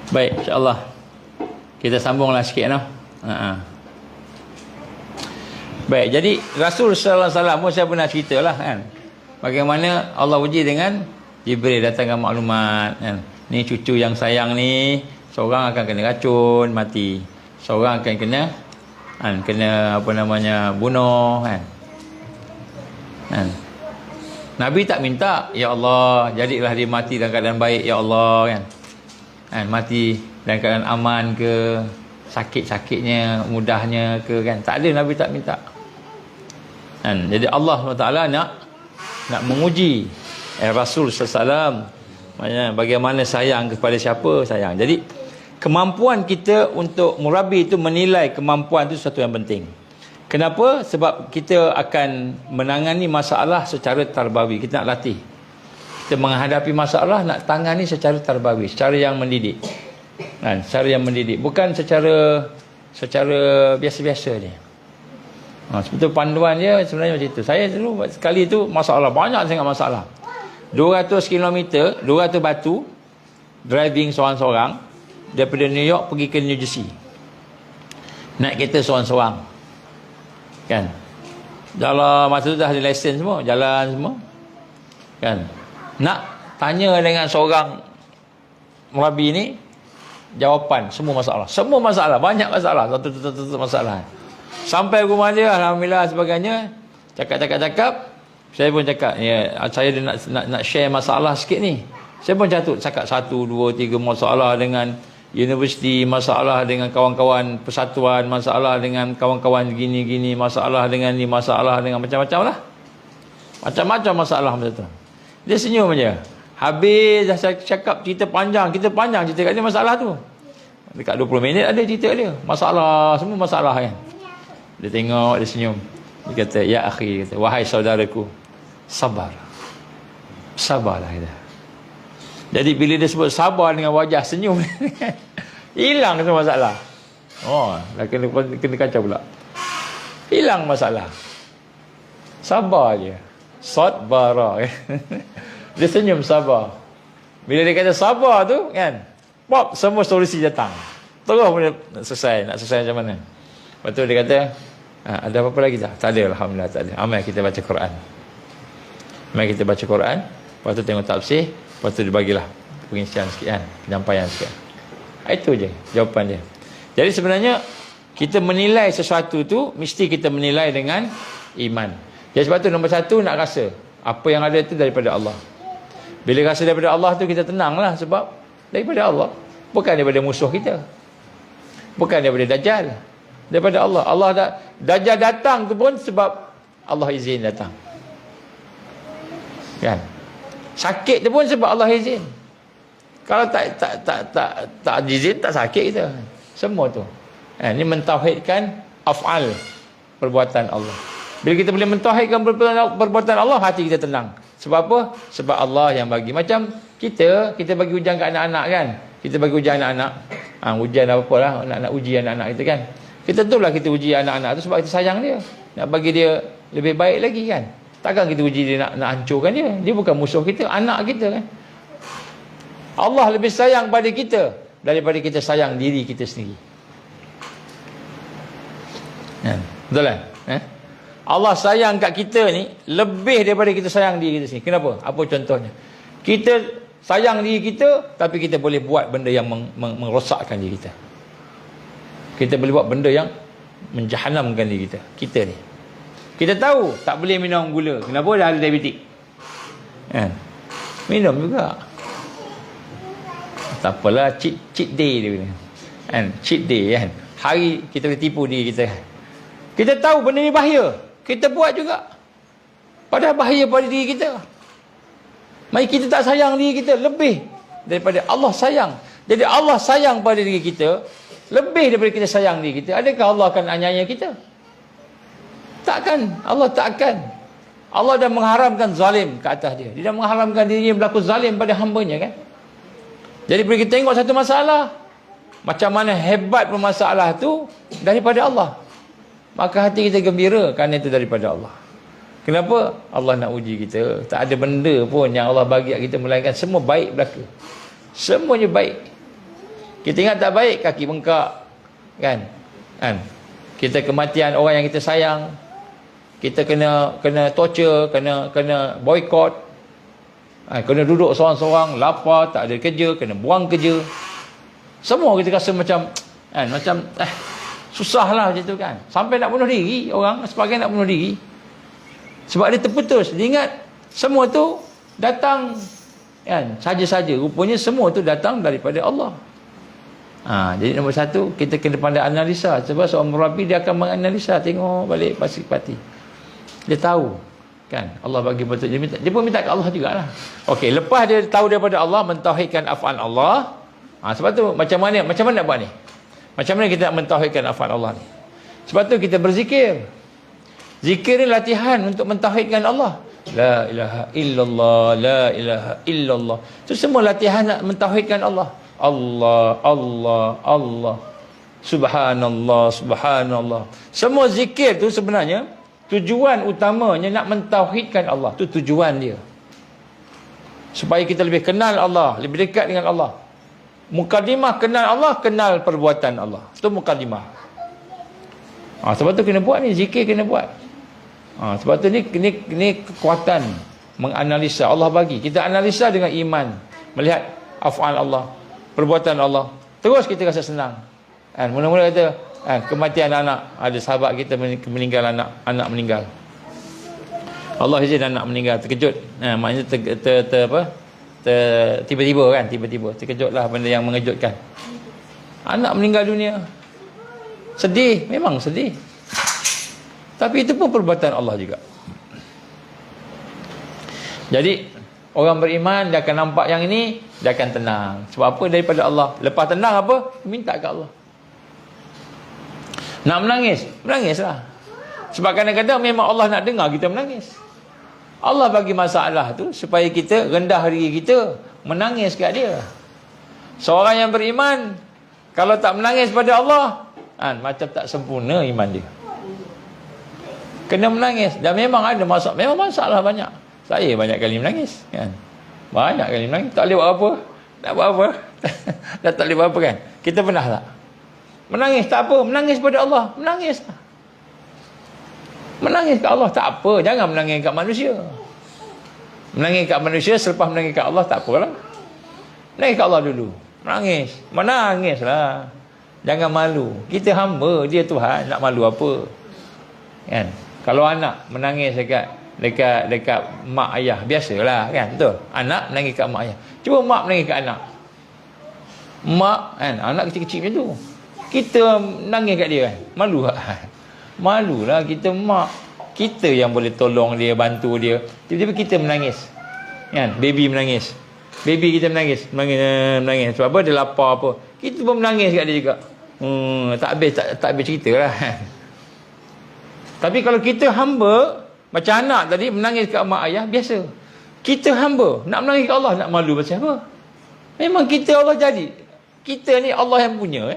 Baik, insya-Allah. Kita sambunglah sikit noh. Baik, jadi Rasul sallallahu alaihi wasallam pun saya pernah ceritalah kan. Bagaimana Allah uji dengan Jibril datangkan maklumat kan. Ni cucu yang sayang ni, seorang akan kena racun mati. Seorang akan kena apa namanya bunuh kan. Nabi tak minta, ya Allah, jadilah dia mati dalam keadaan baik ya Allah kan. Mati dalam keadaan aman ke, sakit-sakitnya, mudahnya ke kan. Tak ada, Nabi tak minta. Jadi Allah SWT nak menguji Rasul SAW bagaimana sayang kepada siapa sayang. Jadi kemampuan kita untuk murabi itu, menilai kemampuan itu sesuatu yang penting. Kenapa? Sebab kita akan menangani masalah secara tarbawi. Kita nak latih. Kita menghadapi masalah, nak tangani secara tarbawi, secara yang mendidik. Secara yang mendidik, bukan secara biasa-biasa ni. Sebetulnya panduan dia sebenarnya macam itu. Saya dulu sekali tu masalah, banyak sangat masalah. 200 km, 200 batu, driving seorang-seorang daripada New York pergi ke New Jersey. Naik kereta seorang-seorang. Kan? Dalam masa tu dah ada lesen semua, jalan semua. Kan? Nak tanya dengan seorang murabi ni, jawapan semua masalah, banyak masalah, satu masalah. Sampai rumah dia, alhamdulillah sebagainya, cakap, saya pun cakap, ya, saya nak share masalah sikit ni. Saya pun cakap 1, 2, 3 masalah dengan universiti, masalah dengan kawan-kawan persatuan, masalah dengan kawan-kawan gini-gini, masalah dengan ni, masalah dengan macam-macam lah. Macam-macam masalah macam tu. Dia senyum aja. Habis dah saya cakap cerita panjang cerita kat dia masalah tu. Dekat 20 minit ada cerita dia. Masalah, semua masalah kan. Dia tengok, dia senyum. Dia kata, ya akhi, kata, wahai saudaraku, sabarlah kita. Jadi bila dia sebut sabar dengan wajah senyum, hilang semua masalah. Dah kena kacau pula. Hilang masalah. Sabar je. Sadbara. Dia senyum sabar. Bila dia kata sabar tu kan, pop, semua solusi datang. Terus nak selesai macam mana. Lepas tu dia kata, ada apa-apa lagi tak? Tak ada, alhamdulillah tak ada. Amai kita baca Quran. Lepas tu tengok tafsir. Lepas tu dia bagilah pengisian sikit kan, penyampaian sikit. Itu je jawapan dia. Jadi sebenarnya kita menilai sesuatu tu mesti kita menilai dengan iman. Jadi sebab tu nombor 1 nak rasa apa yang ada tu daripada Allah. Bila rasa daripada Allah tu kita tenanglah, sebab daripada Allah, bukan daripada musuh kita, bukan daripada Dajjal, daripada Allah. Dajjal datang tu pun sebab Allah izin datang. Kan? Sakit tu pun sebab Allah izin. Kalau tak izin, tak sakit kita. Semua tu. Ini mentauhidkan af'al, perbuatan Allah. Bila kita boleh mentauhidkan perbuatan Allah, hati kita tenang. Sebab apa? Sebab Allah yang bagi. Macam kita bagi ujian kat anak-anak kan. Kita bagi ujian anak-anak. Ujian apa-apalah, nak uji anak-anak kita kan. Kita tentulah kita uji anak-anak tu sebab kita sayang dia. Nak bagi dia lebih baik lagi kan. Takkan kita uji dia nak hancurkan dia. Dia bukan musuh kita, anak kita kan. Allah lebih sayang pada kita daripada kita sayang diri kita sendiri. Betul kan? Allah sayang kat kita ni lebih daripada kita sayang diri kita sendiri. Kenapa? Apa contohnya? Kita sayang diri kita, tapi kita boleh buat benda yang merosakkan diri kita. Kita boleh buat benda yang menjahanamkan diri kita. Kita ni, kita tahu tak boleh minum gula. Kenapa? Dah ada diabetik. Minum juga. Tak apalah, cheat day dia punya. Cheat day kan. Hari kita boleh tipu diri kita. Kita tahu benda ni bahaya, kita buat juga. Padahal bahaya pada diri kita. Mari kita tak sayang diri kita lebih daripada Allah sayang. Jadi Allah sayang pada diri kita lebih daripada kita sayang diri kita. Adakah Allah akan aniaya kita? Takkan. Allah takkan. Allah dah mengharamkan zalim ke atas dia. Dia dah mengharamkan dirinya berlaku zalim pada hambanya kan. Jadi bila kita tengok satu masalah, macam mana hebat masalah tu daripada Allah, maka hati kita gembira kerana itu daripada Allah. Kenapa? Allah nak uji kita. Tak ada benda pun yang Allah bagi kat kita melainkan semua baik berlaku. Semuanya baik. Kita ingat tak baik, kaki bengkak. Kan? Kita kematian orang yang kita sayang. Kita kena torture, kena boycott. Kena duduk seorang-seorang, lapar, tak ada kerja, kena buang kerja. Semua kita rasa macam susahlah macam tu kan. Sampai nak bunuh diri orang, sebagian nak bunuh diri. Sebab dia terputus. Dia ingat semua tu datang kan, saja-saja. Rupanya semua tu datang daripada Allah. Jadi nombor satu, kita kena pandai analisa. Sebab seorang murabi dia akan menganalisa, tengok balik pasti. Dia tahu kan, Allah bagi betul. Dia pun minta ke Allah jugalah. Okey, lepas dia tahu daripada Allah, mentauhidkan af'al Allah. Sebab tu macam mana nak buat ni? Macam mana kita nak mentauhidkan af'al Allah ni? Sebab tu kita berzikir. Zikir ni latihan untuk mentauhidkan Allah. La ilaha illallah, la ilaha illallah. Itu semua latihan nak mentauhidkan Allah. Allah, Allah, Allah. Subhanallah, subhanallah. Semua zikir tu sebenarnya tujuan utamanya nak mentauhidkan Allah. Tu tujuan dia. Supaya kita lebih kenal Allah, lebih dekat dengan Allah. Mukadimah kenal Allah, kenal perbuatan Allah. Itu mukadimah. Sebab tu kena buat ni, zikir kena buat. Sebab tu ni kekuatan menganalisa Allah bagi. Kita analisa dengan iman, melihat af'al Allah, perbuatan Allah. Terus kita rasa senang. Mula-mula kata kematian anak, ada sahabat kita meninggal, anak meninggal. Allah izin anak meninggal, terkejut. Maknanya tiba-tiba kan, tiba-tiba terkejutlah, benda yang mengejutkan. Anak meninggal dunia. Sedih, memang sedih. Tapi itu pun perbuatan Allah juga. Jadi orang beriman dia akan nampak yang ini, dia akan tenang. Sebab apa? Daripada Allah. Lepas tenang apa? Minta ke Allah. Nak menangis? Menangislah. Sebab kadang-kadang memang Allah nak dengar kita menangis. Allah bagi masalah tu supaya kita rendah diri kita, menangis kat dia. Seorang yang beriman kalau tak menangis pada Allah, macam tak sempurna iman dia. Kena menangis. Dan memang ada masalah, memang masalah banyak. Saya banyak kali menangis kan. Banyak kali menangis. Tak boleh buat apa. Tak buat apa. Dah tak boleh buat apa kan. Kita pernah tak menangis? Tak apa. Menangis pada Allah. Menangis. Menangis kat Allah tak apa. Jangan menangis kat manusia. Menangis kat manusia selepas menangis kat Allah tak apalah. Menangis kat Allah dulu. Menangis. Menangislah. Jangan malu. Kita hamba, dia Tuhan. Nak malu apa kan. Kalau anak menangis dekat mak ayah, biasalah kan, betul? Anak menangis kat mak ayah. Cuba mak menangis kat anak. Mak kan, anak kecil-kecil macam tu. Kita menangis kat dia kan. Malu tak? Malulah kita mak. Kita yang boleh tolong dia, bantu dia. Tiba-tiba kita menangis. Kan? Baby menangis. Baby kita menangis. Menangis. Sebab apa? Dia lapar apa. Kita pun menangis kat dia juga. Tak habis cerita lah. Tapi kalau kita hamba, macam anak tadi menangis kat mak ayah, biasa. Kita hamba, nak menangis kat Allah, nak malu pasal apa? Memang kita Allah jadi. Kita ni Allah yang punya.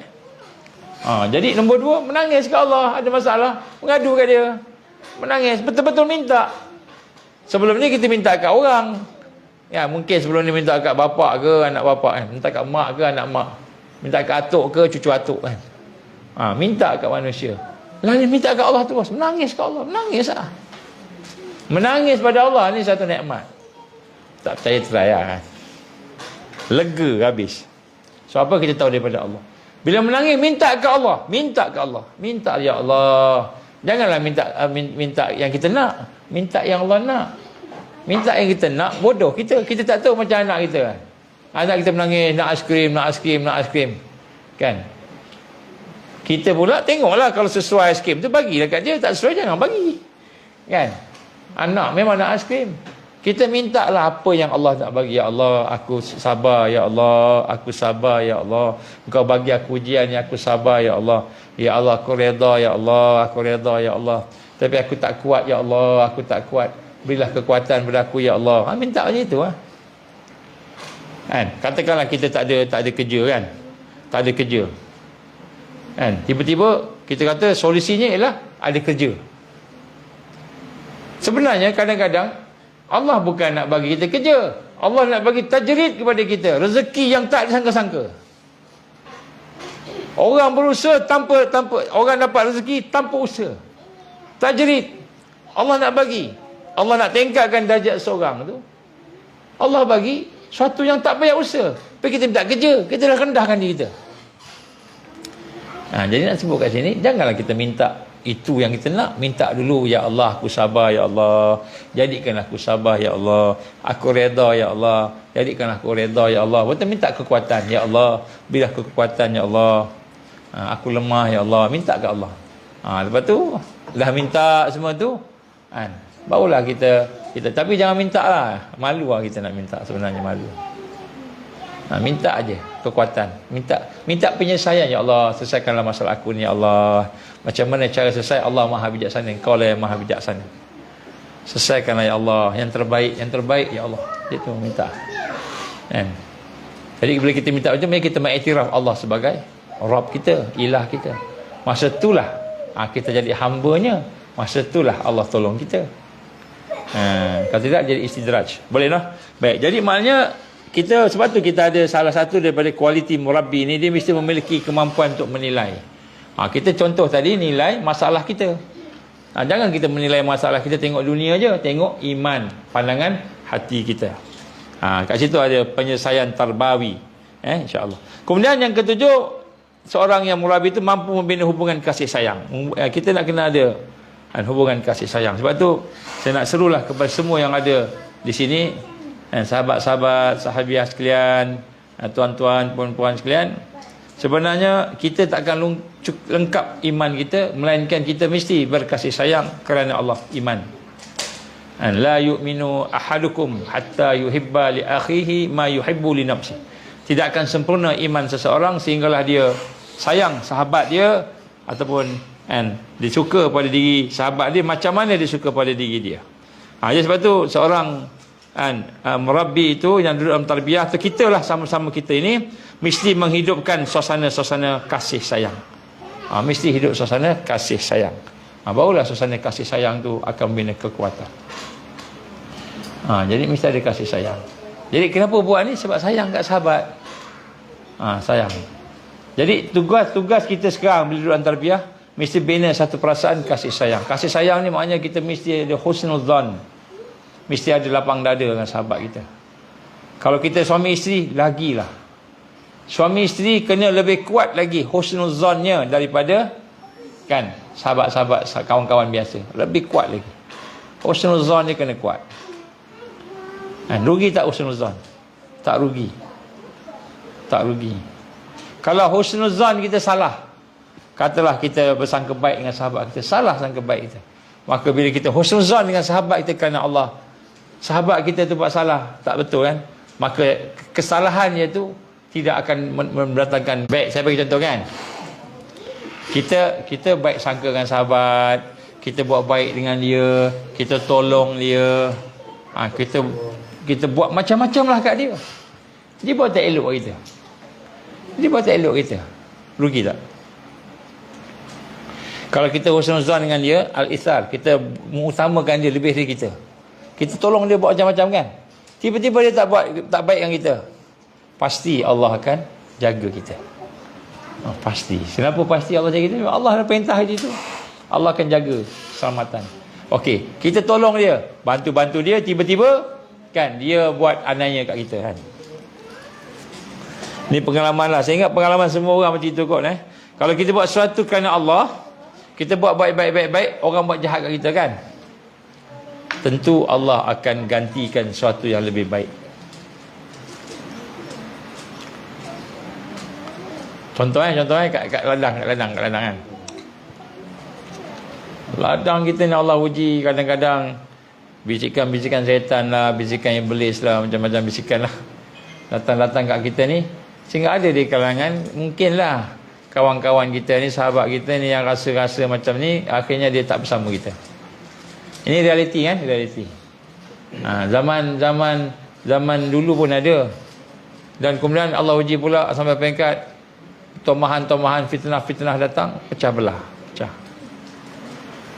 Jadi nombor 2, menangis kat Allah, ada masalah, mengadu kat dia. Menangis, betul-betul minta. Sebelum ni kita minta kat orang. Ya, mungkin sebelum ni minta kat bapak ke anak bapak kan. Minta kat mak ke anak mak. Minta kat atuk ke cucu atuk kan. Minta kat manusia. Lalu minta kat Allah terus. Menangis kat Allah. Menangis lah. Menangis pada Allah ni satu nikmat. Tak percaya try kan. Lega habis. So apa kita tahu daripada Allah. Bila menangis minta kat Allah. Minta kat Allah. Minta ya Allah. Janganlah minta yang kita nak. Minta yang Allah nak. Minta yang kita nak. Bodoh kita. Kita tak tahu macam anak kita kan. Anak kita menangis. Nak aiskrim. Kan. Kita pula tengoklah kalau sesuai aiskrim tu bagilah kat dia. Tak sesuai jangan bagi. Kan. Anak memang nak aiskrim. Kita minta lah apa yang Allah nak bagi. Ya Allah, aku sabar. Ya Allah, aku sabar. Ya Allah, Engkau bagi aku ujian yang aku sabar. Ya Allah. Ya Allah, aku reda. Ya Allah, aku reda. Ya Allah. Tapi aku tak kuat. Ya Allah, aku tak kuat. Berilah kekuatan kepada aku. Ya Allah. Minta macam itu lah. Kan? Katakanlah kita tak ada kerja kan. Tak ada kerja. Kan? Tiba-tiba kita kata solusinya ialah ada kerja. Sebenarnya kadang-kadang Allah bukan nak bagi kita kerja. Allah nak bagi tajrid kepada kita. Rezeki yang tak disangka-sangka. Orang berusaha tanpa orang dapat rezeki tanpa usaha. Tajrid. Allah nak bagi. Allah nak tingkatkan darjat seorang tu. Allah bagi sesuatu yang tak payah usaha. Tapi kita minta kerja, kita dah rendahkan diri kita. Jadi nak sebut kat sini, janganlah kita minta itu yang kita nak. Minta dulu, ya Allah aku sabar ya Allah, jadikanlah aku sabar ya Allah, aku redha ya Allah, jadikanlah aku redha ya Allah. Betul, minta kekuatan, ya Allah berilah kekuatan ya Allah. Aku lemah ya Allah, minta ke Allah. Lepas tu dah minta semua tu kan, barulah kita tapi jangan minta lah, malu lah kita nak minta, sebenarnya malu. Minta aja kekuatan, minta penyelesaian, ya Allah selesaikanlah masalah aku ni ya Allah. Macam mana cara selesai? Allah Maha bijaksana, Engkau lah yang Maha bijaksana. Selesaikanlah ya Allah, yang terbaik ya Allah. Itu minta kan. Jadi bila kita minta macam ni, kita mengiktiraf Allah sebagai Rabb kita, ilah kita. Masa itulah kita jadi hamba-Nya. Masa itulah Allah tolong kita. Kalau tidak jadi istidraj. Boleh lah. Baik, jadi maknanya kita, sebab tu kita ada salah satu daripada kualiti murabbi ni, dia mesti memiliki kemampuan untuk menilai. Kita contoh tadi nilai masalah kita. Jangan kita menilai masalah kita tengok dunia je, tengok iman, pandangan hati kita. Kat situ ada penyelesaian tarbawi. InsyaAllah. Kemudian yang ketujuh, seorang yang murabbi itu mampu membina hubungan kasih sayang. Kita nak kena ada hubungan kasih sayang. Sebab tu saya nak serulah kepada semua yang ada di sini, sahabat-sahabat, sahabiah sekalian, tuan-tuan, puan-puan sekalian, sebenarnya kita takkan lengkap iman kita melainkan kita mesti berkasih sayang kerana Allah, iman. La yu'minu ahadukum hatta yuhibba li akhihi ma yuhibbu li nafsihi. Tidak akan sempurna iman seseorang sehinggalah dia sayang sahabat dia, ataupun dia suka pada diri sahabat dia macam mana dia suka pada diri dia. Jadi sebab tu seorang murabbi itu yang duduk dalam tarbiyah tu, kita lah sama-sama kita ini mesti menghidupkan suasana-suasana kasih sayang. Mesti hidup suasana kasih sayang. Barulah suasana kasih sayang tu akan membina kekuatan. Jadi mesti ada kasih sayang. Jadi kenapa buat ni? Sebab sayang kat sahabat. Sayang. Jadi tugas kita sekarang bila duduk dalam tarbiyah, mesti bina satu perasaan kasih sayang. Kasih sayang ni maknanya kita mesti ada husnul zan. Mesti ada lapang dada dengan sahabat kita. Kalau kita suami isteri, lagilah. Suami isteri kena lebih kuat lagi husnul zannya daripada kan sahabat-sahabat, kawan-kawan biasa. Lebih kuat lagi. Husnul zan ni kena kuat. Rugi tak husnul zan? Tak rugi. Tak rugi. Kalau husnul zan kita salah, katalah kita bersangka baik dengan sahabat kita, salah sangka baik kita, maka bila kita husnul zan dengan sahabat kita kerana Allah, sahabat kita tu buat salah, tak betul kan, maka kesalahannya tu tidak akan mendatangkan baik. Saya bagi contoh kan, kita baik sangka dengan sahabat, kita buat baik dengan dia, kita tolong dia, kita buat macam-macam lah kat dia, dia buat tak elok kita, dia buat tak elok kita, rugi tak? Kalau kita husnuzan dengan dia, al-ithar, kita mengutamakan dia lebih dari kita, kita tolong dia buat macam-macam kan, tiba-tiba dia tak baik dengan kita, pasti Allah akan jaga kita. Pasti. Kenapa pasti Allah jaga kita? Allah dah perintah itu, Allah akan jaga keselamatan. Okey, kita tolong dia, bantu-bantu dia, tiba-tiba kan dia buat ananya kat kita kan. Ni pengalaman lah. Saya ingat pengalaman semua orang macam itu kot. Kalau kita buat sesuatu kerana Allah, kita buat baik-baik, orang buat jahat kat kita kan, tentu Allah akan gantikan sesuatu yang lebih baik. Contohnya kat ladang kan. Ladang kita ni Allah uji, kadang-kadang bisikan-bisikan syaitan lah, bisikan iblis lah, macam-macam bisikan lah datang-datang kat kita ni, sehingga ada di kalangan mungkinlah kawan-kawan kita ni, sahabat kita ni yang rasa-rasa macam ni, akhirnya dia tak bersama kita. Ini realiti kan, realiti. Zaman dulu pun ada, dan kemudian Allah uji pula sampai peringkat tomahan-tomahan, fitnah-fitnah datang, pecah belah,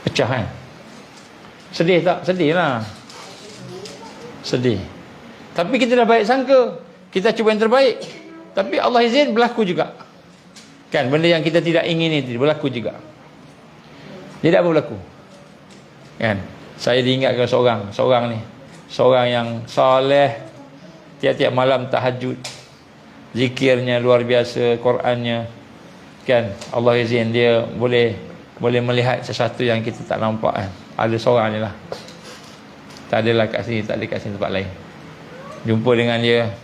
pecah kan. Sedih tak? Sedih lah, sedih. Tapi kita dah baik sangka, kita cuba yang terbaik, tapi Allah izin berlaku juga Kan, benda yang kita tidak ingin itu berlaku juga. Tidak berlaku. Kan, saya diingatkan seorang ni, seorang yang soleh, tiap-tiap malam tahajud, zikirnya luar biasa, Qurannya, kan, Allah izin dia boleh melihat sesuatu yang kita tak nampak kan. Ada seorang je lah, tak adalah kat sini, tak ada kat sini tempat lain. Jumpa dengan dia,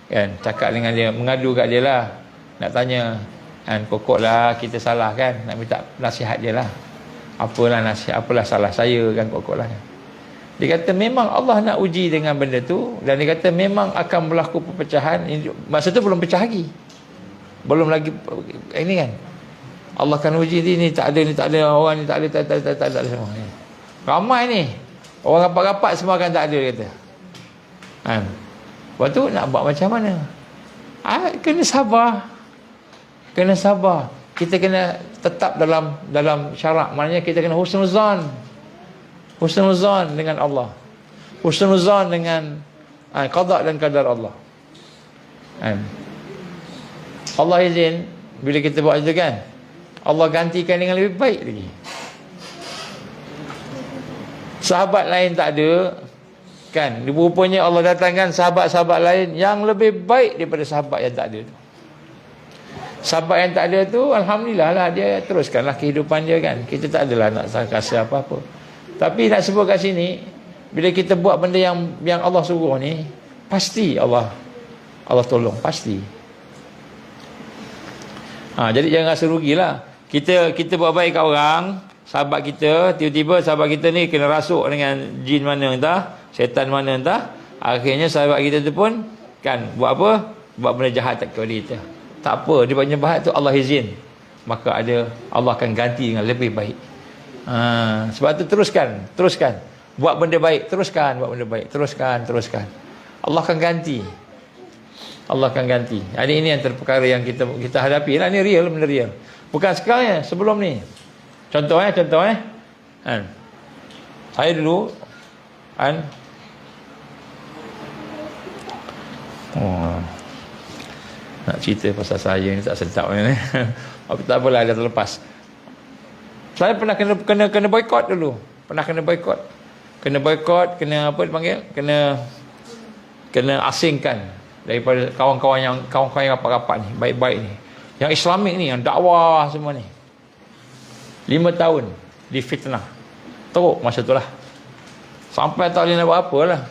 kan, cakap dengan dia, mengadu kat dia lah, nak tanya kan, pokok lah kita salah kan, nak minta nasihat dia lah, apalah nasihat, apalah salah saya kan, pokok lah. Dia kata memang Allah nak uji dengan benda tu, dan dia kata memang akan berlaku perpecahan. Masa tu belum pecah lagi, belum lagi ini kan, Allah akan uji ni tak ada, orang ni tak ada semua ni. Ramai ni orang rapat-rapat semua akan tak ada, dia kata kan. Lepas tu nak buat macam mana? Kena sabar. Kita kena tetap dalam syarak. Maknanya kita kena husnuzan dengan Allah, husnuzan dengan qada dan qadar Allah. Allah izin bila kita buat itu kan, Allah gantikan dengan lebih baik lagi. Sahabat lain tak ada kan, rupanya Allah datangkan sahabat-sahabat lain yang lebih baik daripada sahabat yang tak ada tu. Sahabat yang tak ada tu, alhamdulillah lah, dia teruskanlah kehidupan dia kan. Kita tak adalah nak kasih apa-apa. Tapi nak sebut kat sini, bila kita buat benda yang Allah suruh ni, pasti Allah tolong, pasti. Jadi jangan rasa rugilah. Kita buat baik kat orang, sahabat kita, tiba-tiba sahabat kita ni kena rasuk dengan jin mana entah, syaitan mana entah, akhirnya sahabat kita tu pun kan buat apa? Buat benda jahat kepada kita. Tak apa, dia buat benda jahat tu Allah izin, maka Allah akan ganti dengan lebih baik. Sebab tu teruskan buat benda baik, teruskan buat benda baik, teruskan. Allah akan ganti. Jadi ini antara perkara yang kita hadapi lah. Ini real, benda real. Bukan sekarang, sebelum ni. Contoh. Saya dulu nak cerita pasal saya ni tak sedap ni. Tapi tak apalah, dah terlepas. Saya pernah kena boikot dulu. Kena boikot, kena apa dipanggil? Kena asingkan daripada kawan-kawan yang rapat-rapat ni, baik-baik ni. Yang Islamik ni, yang dakwah semua ni. 5 tahun difitnah. Teruk masa tu lah. Sampai tak boleh nak buat apa lah.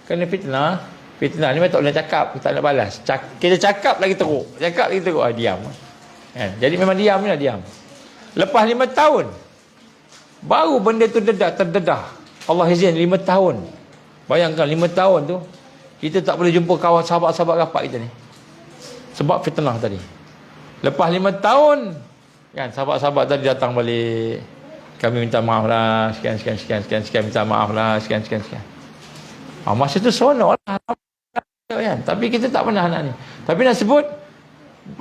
Kena fitnah ni tak boleh cakap, tak nak balas. Kita cakap lagi teruk. Diam. Jadi memang diam. Lepas 5 tahun baru benda tu terdedah. Allah izin 5 tahun. Bayangkan 5 tahun tu kita tak boleh jumpa kawan sahabat-sahabat rapat kita ni, sebab fitnah tadi. Lepas 5 tahun kan, sahabat-sahabat tadi datang balik, kami minta maaf lah, sekian, minta maaf lah, sekian. Masa tu seronok lah kan? Tapi kita tak pernah nak ni. Tapi nak sebut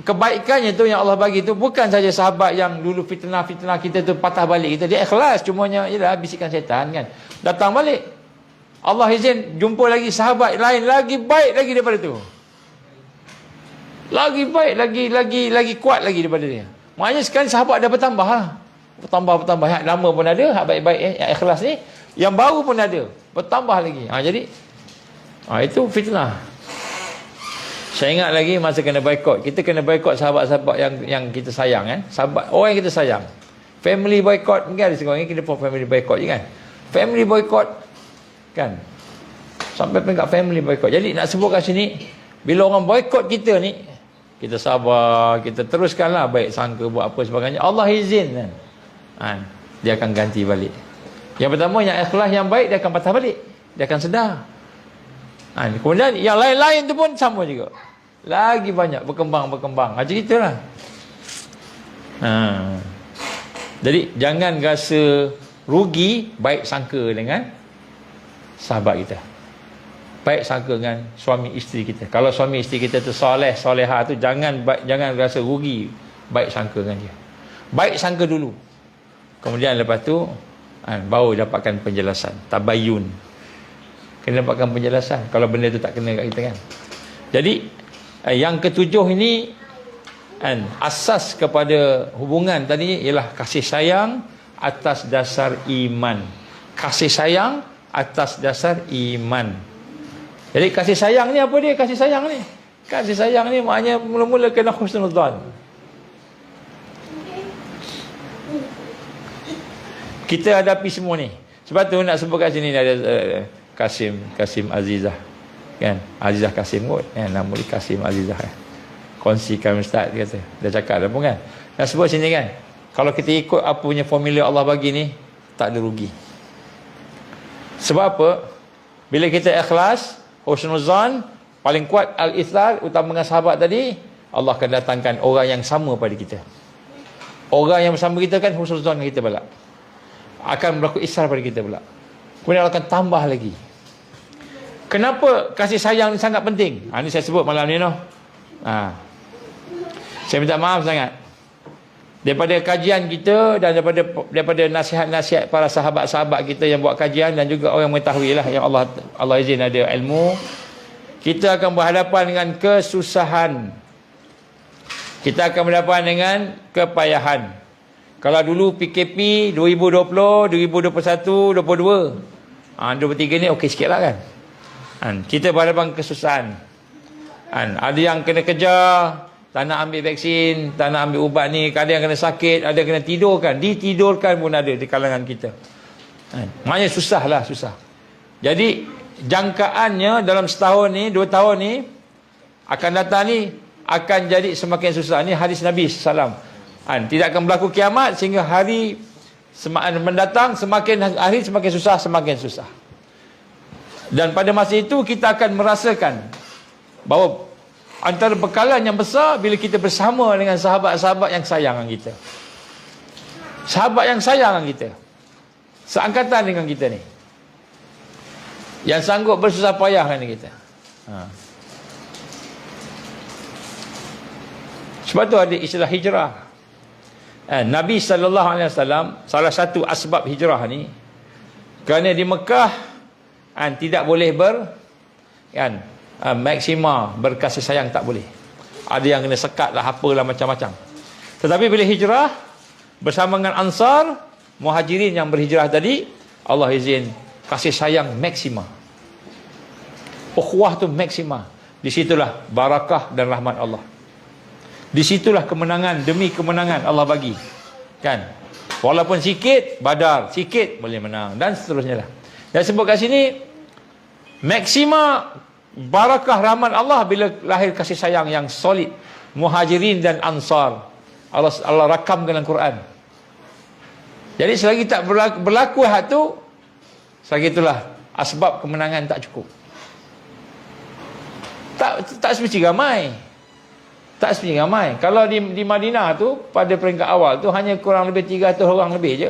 kebaikannya tu yang Allah bagi tu, bukan saja sahabat yang dulu fitnah kita tu patah balik kita, dia ikhlas, cumanya ialah bisikan syaitan kan, datang balik. Allah izin jumpa lagi sahabat lain lagi baik lagi daripada tu, lagi baik, lagi kuat lagi daripada dia. Maknanya sekarang sahabat dah bertambah lah, bertambah. Yang lama pun ada, yang baik-baik, yang ikhlas ni, yang baru pun ada, bertambah lagi. Jadi itu fitnah. Saya ingat lagi masa kena boikot, kita kena boikot sahabat-sahabat yang kita sayang kan, sahabat orang yang kita sayang. Family boikot, mungkin ada sekarang ni kita pun family boikot je kan. Family boikot kan, sampai peringkat family boikot. Jadi nak sebut kat sini, bila orang boikot kita ni, kita sabar, kita teruskanlah baik sangka, buat apa sebagainya. Allah izin kan, dia akan ganti balik. Yang pertama, yang ikhlas, yang baik, dia akan patah balik, dia akan sedar. Kemudian yang lain-lain tu pun sama juga, lagi banyak berkembang. Macam itulah. Jadi jangan rasa rugi, baik sangka dengan sahabat kita, baik sangka dengan suami isteri kita. Kalau suami isteri kita tu soleha tu, jangan rasa rugi, baik sangka dengan dia. Baik sangka dulu, kemudian lepas tu baru dapatkan penjelasan, tabayun. Kena dapatkan penjelasan kalau benda tu tak kena kat kita kan. Jadi yang ketujuh ini Asas kepada hubungan tadi ialah kasih sayang atas dasar iman. Kasih sayang atas dasar iman. Jadi kasih sayang ni apa dia? Kasih sayang ni, kasih sayang ni maknanya mula-mula kena husnuzan. Kita hadapi semua ni. Sebab tu nak sebut kat sini ada Kasim Azizah. Kan? Azizah Kasim kot. Kan? Nama dia Kasim Azizah. Kongsikan ustaz kata. Dia cakap dah pun kan. Nak sebut sini kan. Kalau kita ikut apa punya formula Allah bagi ni, tak ada rugi. Sebab apa? Bila kita ikhlas, husnuzan, paling kuat al-ithar, utama dengan sahabat tadi, Allah akan datangkan orang yang sama pada kita. Orang yang bersama kita kan husnuzan kita pula. Akan berlaku isar pada kita pula. Kemudian Allah akan tambah lagi. Kenapa kasih sayang ni sangat penting? Ini saya sebut malam ni noh. Saya minta maaf sangat. Daripada kajian kita dan daripada nasihat-nasihat para sahabat-sahabat kita yang buat kajian dan juga orang mengetahui lah yang Allah izin ada ilmu, kita akan berhadapan dengan kesusahan. Kita akan berhadapan dengan kepayahan. Kalau dulu PKP 2020, 2021, 22, 23 ni okey sikit lah kan. Kita berhadapan kesusahan. Ada yang kena kejar, tak nak ambil vaksin, tak nak ambil ubat ni, ada yang kena sakit, ada yang kena tidurkan, ditidurkan pun ada di kalangan kita. Maknanya susah lah, susah. Jadi jangkaannya dalam setahun ni, 2 tahun ni akan datang ni akan jadi semakin susah. Ni hadis Nabi SAW. Tidak akan berlaku kiamat sehingga hari mendatang, semakin hari semakin susah, semakin susah. Dan pada masa itu kita akan merasakan bahawa antara bekalan yang besar bila kita bersama dengan sahabat-sahabat yang sayang dengan kita. Sahabat yang sayang dengan kita, seangkatan dengan kita ni, yang sanggup bersusah payah dengan kita. Sebab tu ada istilah hijrah. Nabi SAW, salah satu asbab hijrah ni, kerana di Mekah tidak boleh maksima berkasih sayang, tak boleh. Ada yang kena sekat lah, apalah macam-macam. Tetapi bila hijrah bersama dengan Ansar, Muhajirin yang berhijrah tadi, Allah izin kasih sayang maksima. Ukhuwah tu maksima. Di situlah barakah dan rahmat Allah. Di situlah kemenangan demi kemenangan Allah bagi. Kan? Walaupun sikit, Badar, sikit boleh menang dan seterusnya lah. Dan sebut kat sini maksima barakah rahmat Allah bila lahir kasih sayang yang solid. Muhajirin dan Ansar. Allah rakam dalam Quran. Jadi selagi tak berlaku hal tu, selagi itulah asbab kemenangan tak cukup. Tak semesti ramai. Tak semesti ramai. Kalau di Madinah tu pada peringkat awal tu hanya kurang lebih 300 orang lebih je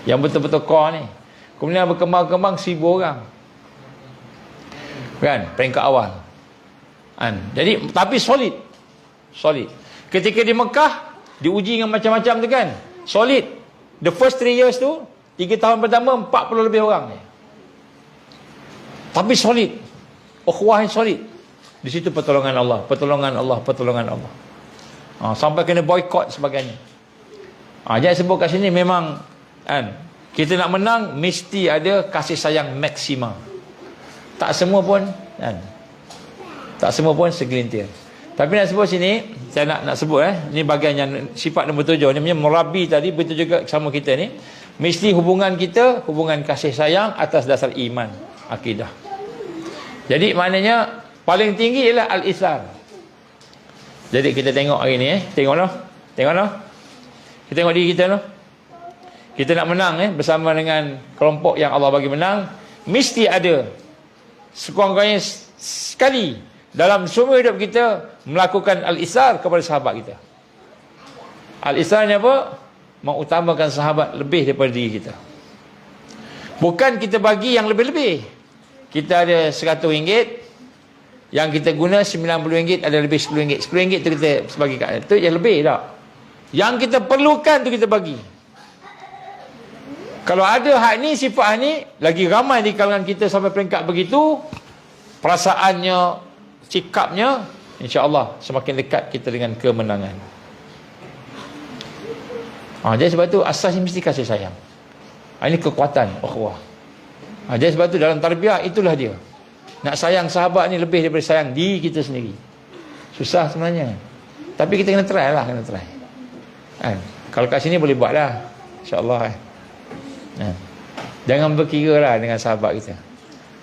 yang betul-betul core ni. Kemudian berkembang-kembang 1000 orang. Kan? Peringkat awal. Jadi tapi solid. Solid. Ketika di Mekah diuji dengan macam-macam tu kan. Solid. The first 3 years tu, 3 tahun pertama 40 lebih orang ni. Tapi solid. Ukhuwah yang solid. Di situ pertolongan Allah, pertolongan Allah, pertolongan Allah. Sampai kena boykot sebagainya. Jadi sebut kat sini memang kita nak menang mesti ada kasih sayang maksima. Tak semua pun tak semua pun segelintir. Tapi nak sebut sini, saya nak sebut ni bahagian yang sifat nombor 7 ni, merabi tadi betul juga sama kita ni. Mesti hubungan kita, hubungan kasih sayang atas dasar iman, akidah. Jadi maknanya paling tinggi ialah al-isar. Jadi kita tengok hari ni tengok noh. Kita tengok diri kita noh. Kita nak menang bersama dengan kelompok yang Allah bagi menang, mesti ada sekurang-kurangnya sekali dalam semua hidup kita melakukan al-isar kepada sahabat kita. Al-isar ni apa? Mengutamakan sahabat lebih daripada diri kita. Bukan kita bagi yang lebih-lebih. Kita ada RM100, yang kita guna RM90, ada lebih RM10. RM10 tu kita bagi kat tu yang lebih tak. Yang kita perlukan tu kita bagi. Kalau ada hak ni, sifat ni, lagi ramai di kalangan kita sampai peringkat begitu, perasaannya, sikapnya, insya-Allah semakin dekat kita dengan kemenangan. Jadi sebab tu asasnya mesti kasih sayang. Ini kekuatan ukhuwah. Jadi sebab tu dalam tarbiyah itulah dia. Nak sayang sahabat ni lebih daripada sayang diri kita sendiri. Susah sebenarnya. Tapi kita kena try lah, kena try. Kalau kat sini boleh buat lah, insya-Allah. Jangan berkira lah dengan sahabat kita.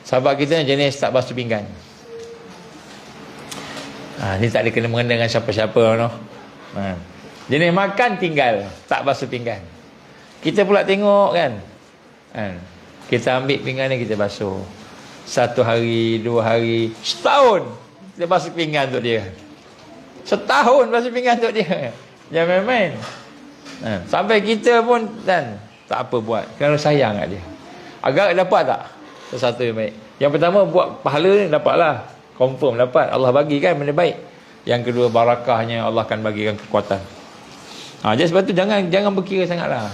Sahabat kita jenis tak basuh pinggan. Ni tak ada kena mengena dengan siapa-siapa no. Jenis makan tinggal, tak basuh pinggan. Kita pula tengok kan. Kita ambil pinggan ni kita basuh. 1 hari, 2 hari, setahun kita basuh pinggan untuk dia. Setahun basuh pinggan untuk dia. Jangan main-main. Sampai kita pun dan tak apa buat, kerana sayang kat dia. Agak dapat tak? Sesuatu yang baik. Yang pertama buat pahala ni dapatlah. Confirm dapat. Allah bagi kan benda baik. Yang kedua barakahnya Allah akan bagikan kekuatan. Jadi sebab tu jangan berkira sangatlah.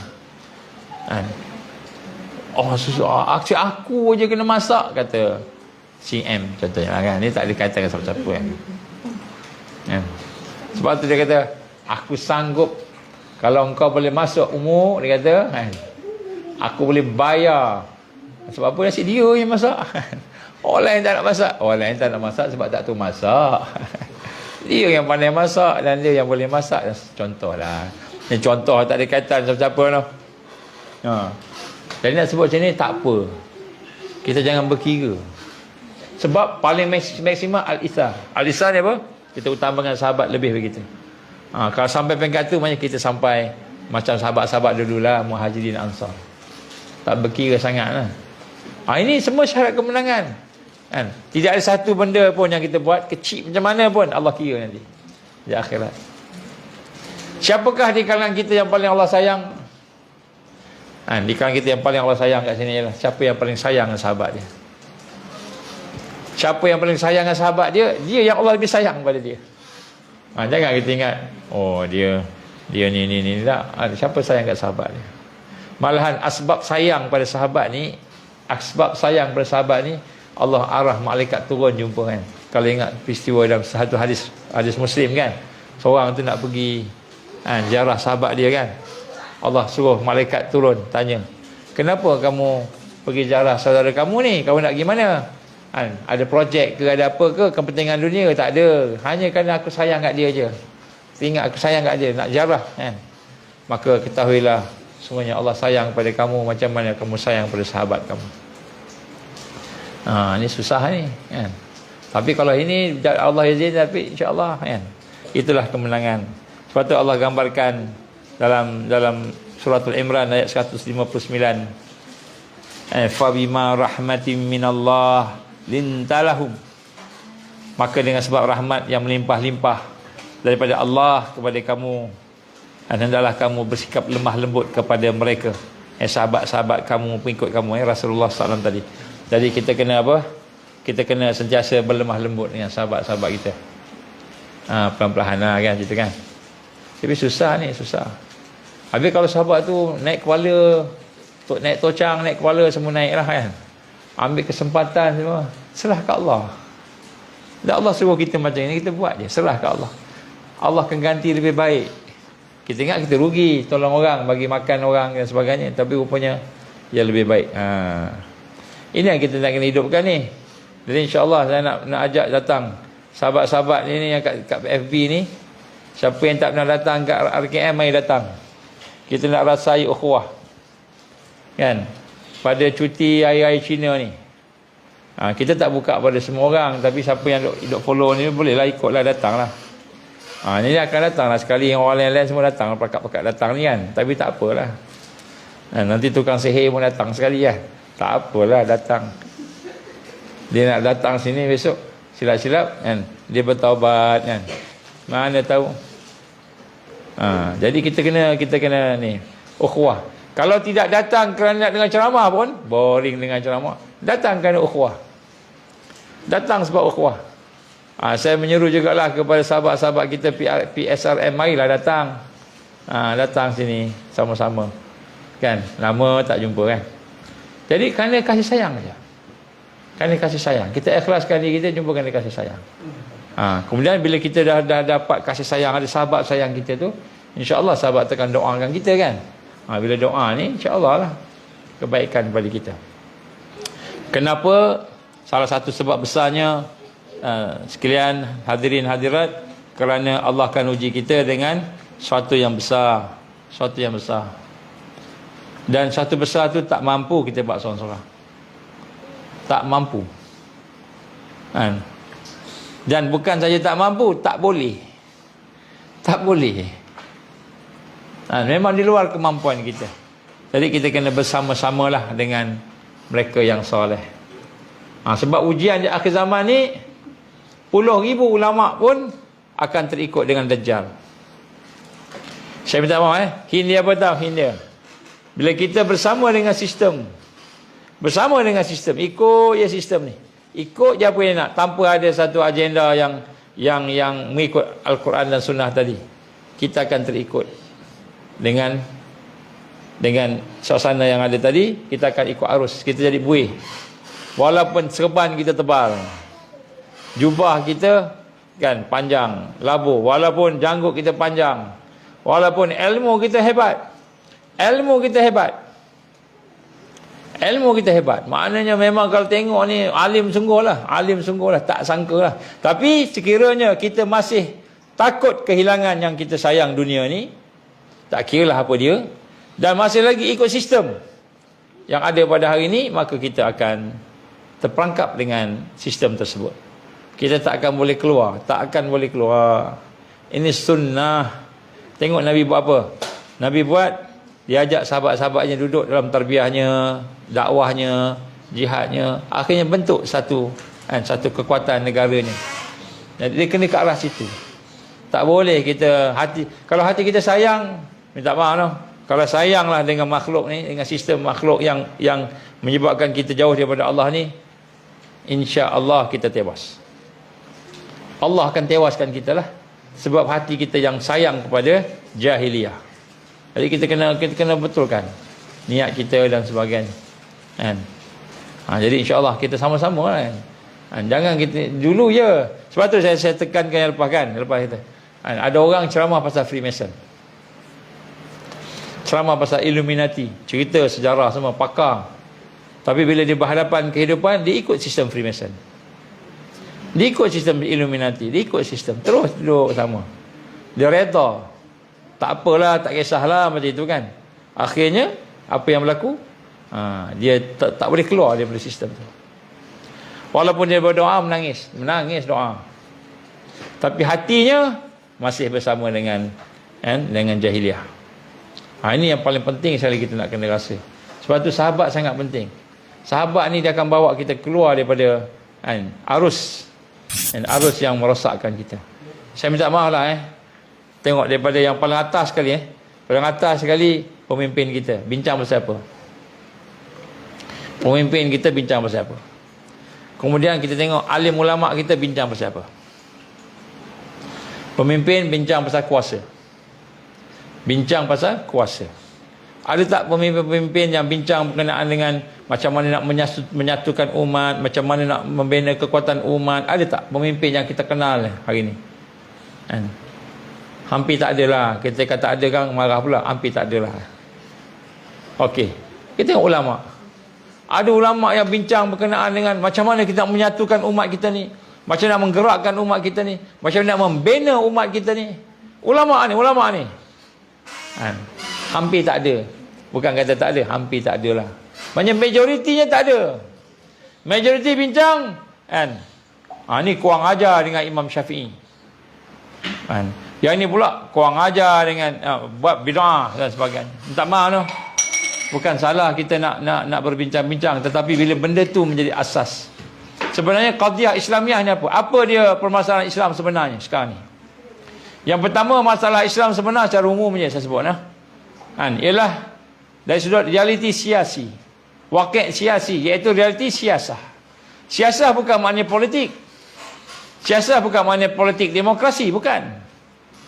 Susah. Aku je kena masak kata CM contohnya kan. Ni tak ada kaitan dengan siapa-siapa kan. Sebab tu dia kata aku sanggup kalau engkau boleh masuk umur, dia kata aku boleh bayar. Sebab apa nasi dia yang masak. Orang lain tak nak masak. Orang lain tak nak masak sebab tak tahu masak. Dia yang pandai masak dan dia yang boleh masak. Contohlah. Ini contoh tak ada kaitan siapa-siapa no. Jadi nak sebut macam ni tak apa. Kita jangan berkira. Sebab paling maksimal al-isar. Al-isar ni apa? Kita utamakan sahabat lebih begitu. Kalau sampai peringkat tu maknanya kita sampai macam sahabat-sahabat dululah, Muhajirin Ansar. Tak berkira sangatlah. Ini semua syarat kemenangan. Tidak ada satu benda pun yang kita buat kecil macam mana pun Allah kira nanti di akhirat. Siapakah di kalangan kita yang paling Allah sayang? Di kalangan kita yang paling Allah sayang kat sini ialah siapa yang paling sayang dengan sahabat dia. Siapa yang paling sayang dengan sahabat dia, dia yang Allah lebih sayang pada dia. Jangan kita ingat dia ni tak. Siapa sayang kat sahabat dia? Malahan asbab sayang pada sahabat ni, Allah arah malaikat turun jumpa kan. Kalau ingat peristiwa dalam satu hadis Muslim kan, seorang tu nak pergi ziarah sahabat dia kan. Allah suruh malaikat turun tanya, kenapa kamu pergi ziarah saudara kamu ni? Kamu nak pergi mana? Ada projek ke, ada apa ke, kepentingan dunia? Tak ada, hanya kerana aku sayang kat dia je. Ingat aku sayang kat dia, nak ziarah kan. Maka ketahuilah semuanya Allah sayang pada kamu macam mana kamu sayang pada sahabat kamu. Ini susah ni kan. Tapi kalau ini Allah izin, tapi insya-Allah kan. Itulah kemenangan. Sebab tu Allah gambarkan dalam suratul Imran ayat 159. Fa bima rahmatin minallah lintalahum. Maka dengan sebab rahmat yang melimpah-limpah daripada Allah kepada kamu, hendaklah kamu bersikap lemah lembut kepada mereka. Sahabat-sahabat kamu, pengikut kamu, Rasulullah SAW tadi. Jadi kita kena apa? Kita kena sentiasa berlemah lembut dengan sahabat-sahabat kita. Pelan-pelan lah kan, gitu kan. Tapi susah ni, susah. Habis kalau sahabat tu naik kepala, naik tocang, naik kepala, semua naik lah kan. Ambil kesempatan semua, serah ke Allah. Dan Allah suruh kita macam ni, kita buat je, serah ke Allah. Allah akan ganti lebih baik. Kita ingat kita rugi, tolong orang, bagi makan orang dan sebagainya. Tapi rupanya yang lebih baik. Ini yang kita nak kena hidupkan ni. Jadi insya-Allah saya nak ajak datang sahabat-sahabat ni yang kat FB ni. Siapa yang tak pernah datang kat RKM, mari datang. Kita nak rasai ukhuwah. Kan? Pada cuti hari-hari Cina ni. Kita tak buka pada semua orang, tapi siapa yang duk follow ni bolehlah ikutlah, datanglah. Ni akan datanglah sekali, orang lain-lain semua datang, pakat-pakat datang ni kan. Tapi tak apalah. Nanti tukang sihir pun datang sekali lah. Tak apalah, datang. Dia nak datang sini besok, silap-silap kan, dia bertaubat kan. Mana tahu. Jadi kita kena ni ukhuwah. Kalau tidak datang kerana nak dengar ceramah pun boring dengan ceramah. Datang kerana ukhuwah. Datang sebab ukhuwah. Saya menyeru jugalah kepada sahabat-sahabat kita PSRM, marilah datang. Datang sini sama-sama. Kan? Lama tak jumpa kan. Jadi kerana kasih sayang saja. Kerana kasih sayang. Kita ikhlaskan diri kita, jumpa kerana kasih sayang. Kemudian bila kita dah dapat kasih sayang, ada sahabat sayang kita tu, insya-Allah sahabat akan doakan kita kan. Bila doa ni insya-Allah lah kebaikan kepada kita. Kenapa? Salah satu sebab besarnya sekalian hadirin hadirat, kerana Allah akan uji kita dengan sesuatu yang besar, sesuatu yang besar. Dan sesuatu besar tu tak mampu kita buat seorang-seorang. Tak mampu. Dan bukan saja tak mampu, tak boleh. Tak boleh. Memang di luar kemampuan kita. Jadi kita kena bersama-samalah dengan mereka yang soleh. Sebab ujian di akhir zaman ni, puluh ribu ulama pun akan terikut dengan Dajjal. Saya minta maaf Hindia apa tahu Hindia. Bila kita bersama dengan sistem, ikut je sistem ni, ikut je apa yang nak, tanpa ada satu agenda yang mengikut Al-Quran dan Sunnah tadi, kita akan terikut dengan suasana yang ada tadi. Kita akan ikut arus, kita jadi buih. Walaupun serban kita tebal, jubah kita kan panjang, labuh, walaupun janggut kita panjang, walaupun ilmu kita hebat, maknanya memang kalau tengok ni alim sungguh lah, tak sangka lah. Tapi sekiranya kita masih takut kehilangan yang kita sayang dunia ni, tak kira lah apa dia, dan masih lagi ikut sistem yang ada pada hari ni, maka kita akan terperangkap dengan sistem tersebut. Kita tak akan boleh keluar, Ini sunnah. Tengok Nabi buat apa? Nabi dia ajak sahabat-sahabatnya duduk dalam tarbiyahnya, dakwahnya, jihadnya, akhirnya bentuk satu kekuatan negaranya. Jadi dia kena ke arah situ. Tak boleh kita kalau hati kita sayang, minta maaf noh. Kalau sayanglah dengan makhluk ni, dengan sistem makhluk yang menyebabkan kita jauh daripada Allah ni, insya-Allah kita tewas. Allah akan tewaskan kita lah, sebab hati kita yang sayang kepada jahiliyah. Jadi kita kena betulkan niat kita dan sebagainya. Jadi insya-Allah kita sama-sama lah. Jangan kita dulu je. Sebab tu saya tekankan lepas kita. Ada orang ceramah pasal Freemason, ceramah pasal Illuminati, cerita sejarah semua pakar. Tapi bila dia berhadapan kehidupan, dia ikut sistem Freemason, dia ikut sistem Illuminati, dia ikut sistem, terus duduk sama. Dia reda, tak apalah, tak kisahlah, macam itu kan. Akhirnya apa yang berlaku, dia tak boleh keluar daripada sistem tu. Walaupun dia berdoa, menangis doa, tapi hatinya masih bersama dengan jahiliah. Ini yang paling penting sekali kita nak kena rasa. Sebab tu sahabat sangat penting. Sahabat ni dia akan bawa kita keluar daripada arus yang merosakkan kita. Saya minta maaf lah tengok daripada yang paling atas sekali paling atas sekali, pemimpin kita bincang pasal apa? Pemimpin kita bincang pasal apa? Kemudian kita tengok alim ulama kita bincang pasal apa? Pemimpin bincang pasal kuasa. Ada tak pemimpin-pemimpin yang bincang berkenaan dengan macam mana nak menyatukan umat, macam mana nak membina kekuatan umat? Ada tak pemimpin yang kita kenal hari ni? Hampir tak ada lah. Kita kata ada kan marah pula. Hampir tak ada lah. Okey, kita tengok ulama. Ada ulama yang bincang berkenaan dengan macam mana kita nak menyatukan umat kita ni, macam nak menggerakkan umat kita ni, macam nak membina umat kita ni. Ulama ni hampir tak ada. Bukan kata tak ada, hampir tak ada lah. Banyak majoritinya tak ada. Majoriti bincang ni kurang ajar dengan Imam Syafi'i. Yang ni pula kurang ajar dengan buat bid'ah dan sebagainya. Minta maaf noh. Bukan salah kita nak berbincang-bincang, tetapi bila benda tu menjadi asas. Sebenarnya qadiyah Islamiah ni apa? Apa dia permasalahan Islam sebenarnya sekarang ni? Yang pertama, masalah Islam sebenar secara umumnya saya sebut ialah dari sudut realiti siasi, waqi' siasi, iaitu realiti siasah. Siasah bukan maknanya politik. Siasah bukan maknanya politik demokrasi, bukan.